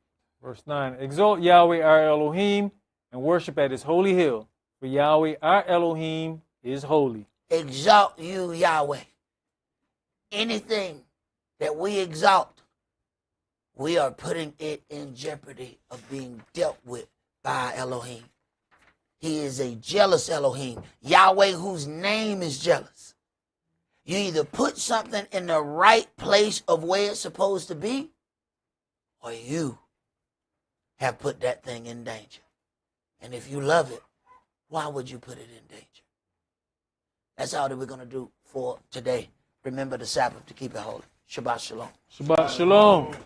Verse 9, exalt Yahweh our Elohim and worship at his holy hill. For Yahweh our Elohim is holy. Exalt you, Yahweh. Anything that we exalt, we are putting it in jeopardy of being dealt with by Elohim. He is a jealous Elohim. Yahweh, whose name is jealous. You either put something in the right place of where it's supposed to be, or you have put that thing in danger. And if you love it, why would you put it in danger? That's all that we're going to do for today. Remember the Sabbath to keep it holy. Shabbat shalom. Shabbat shalom.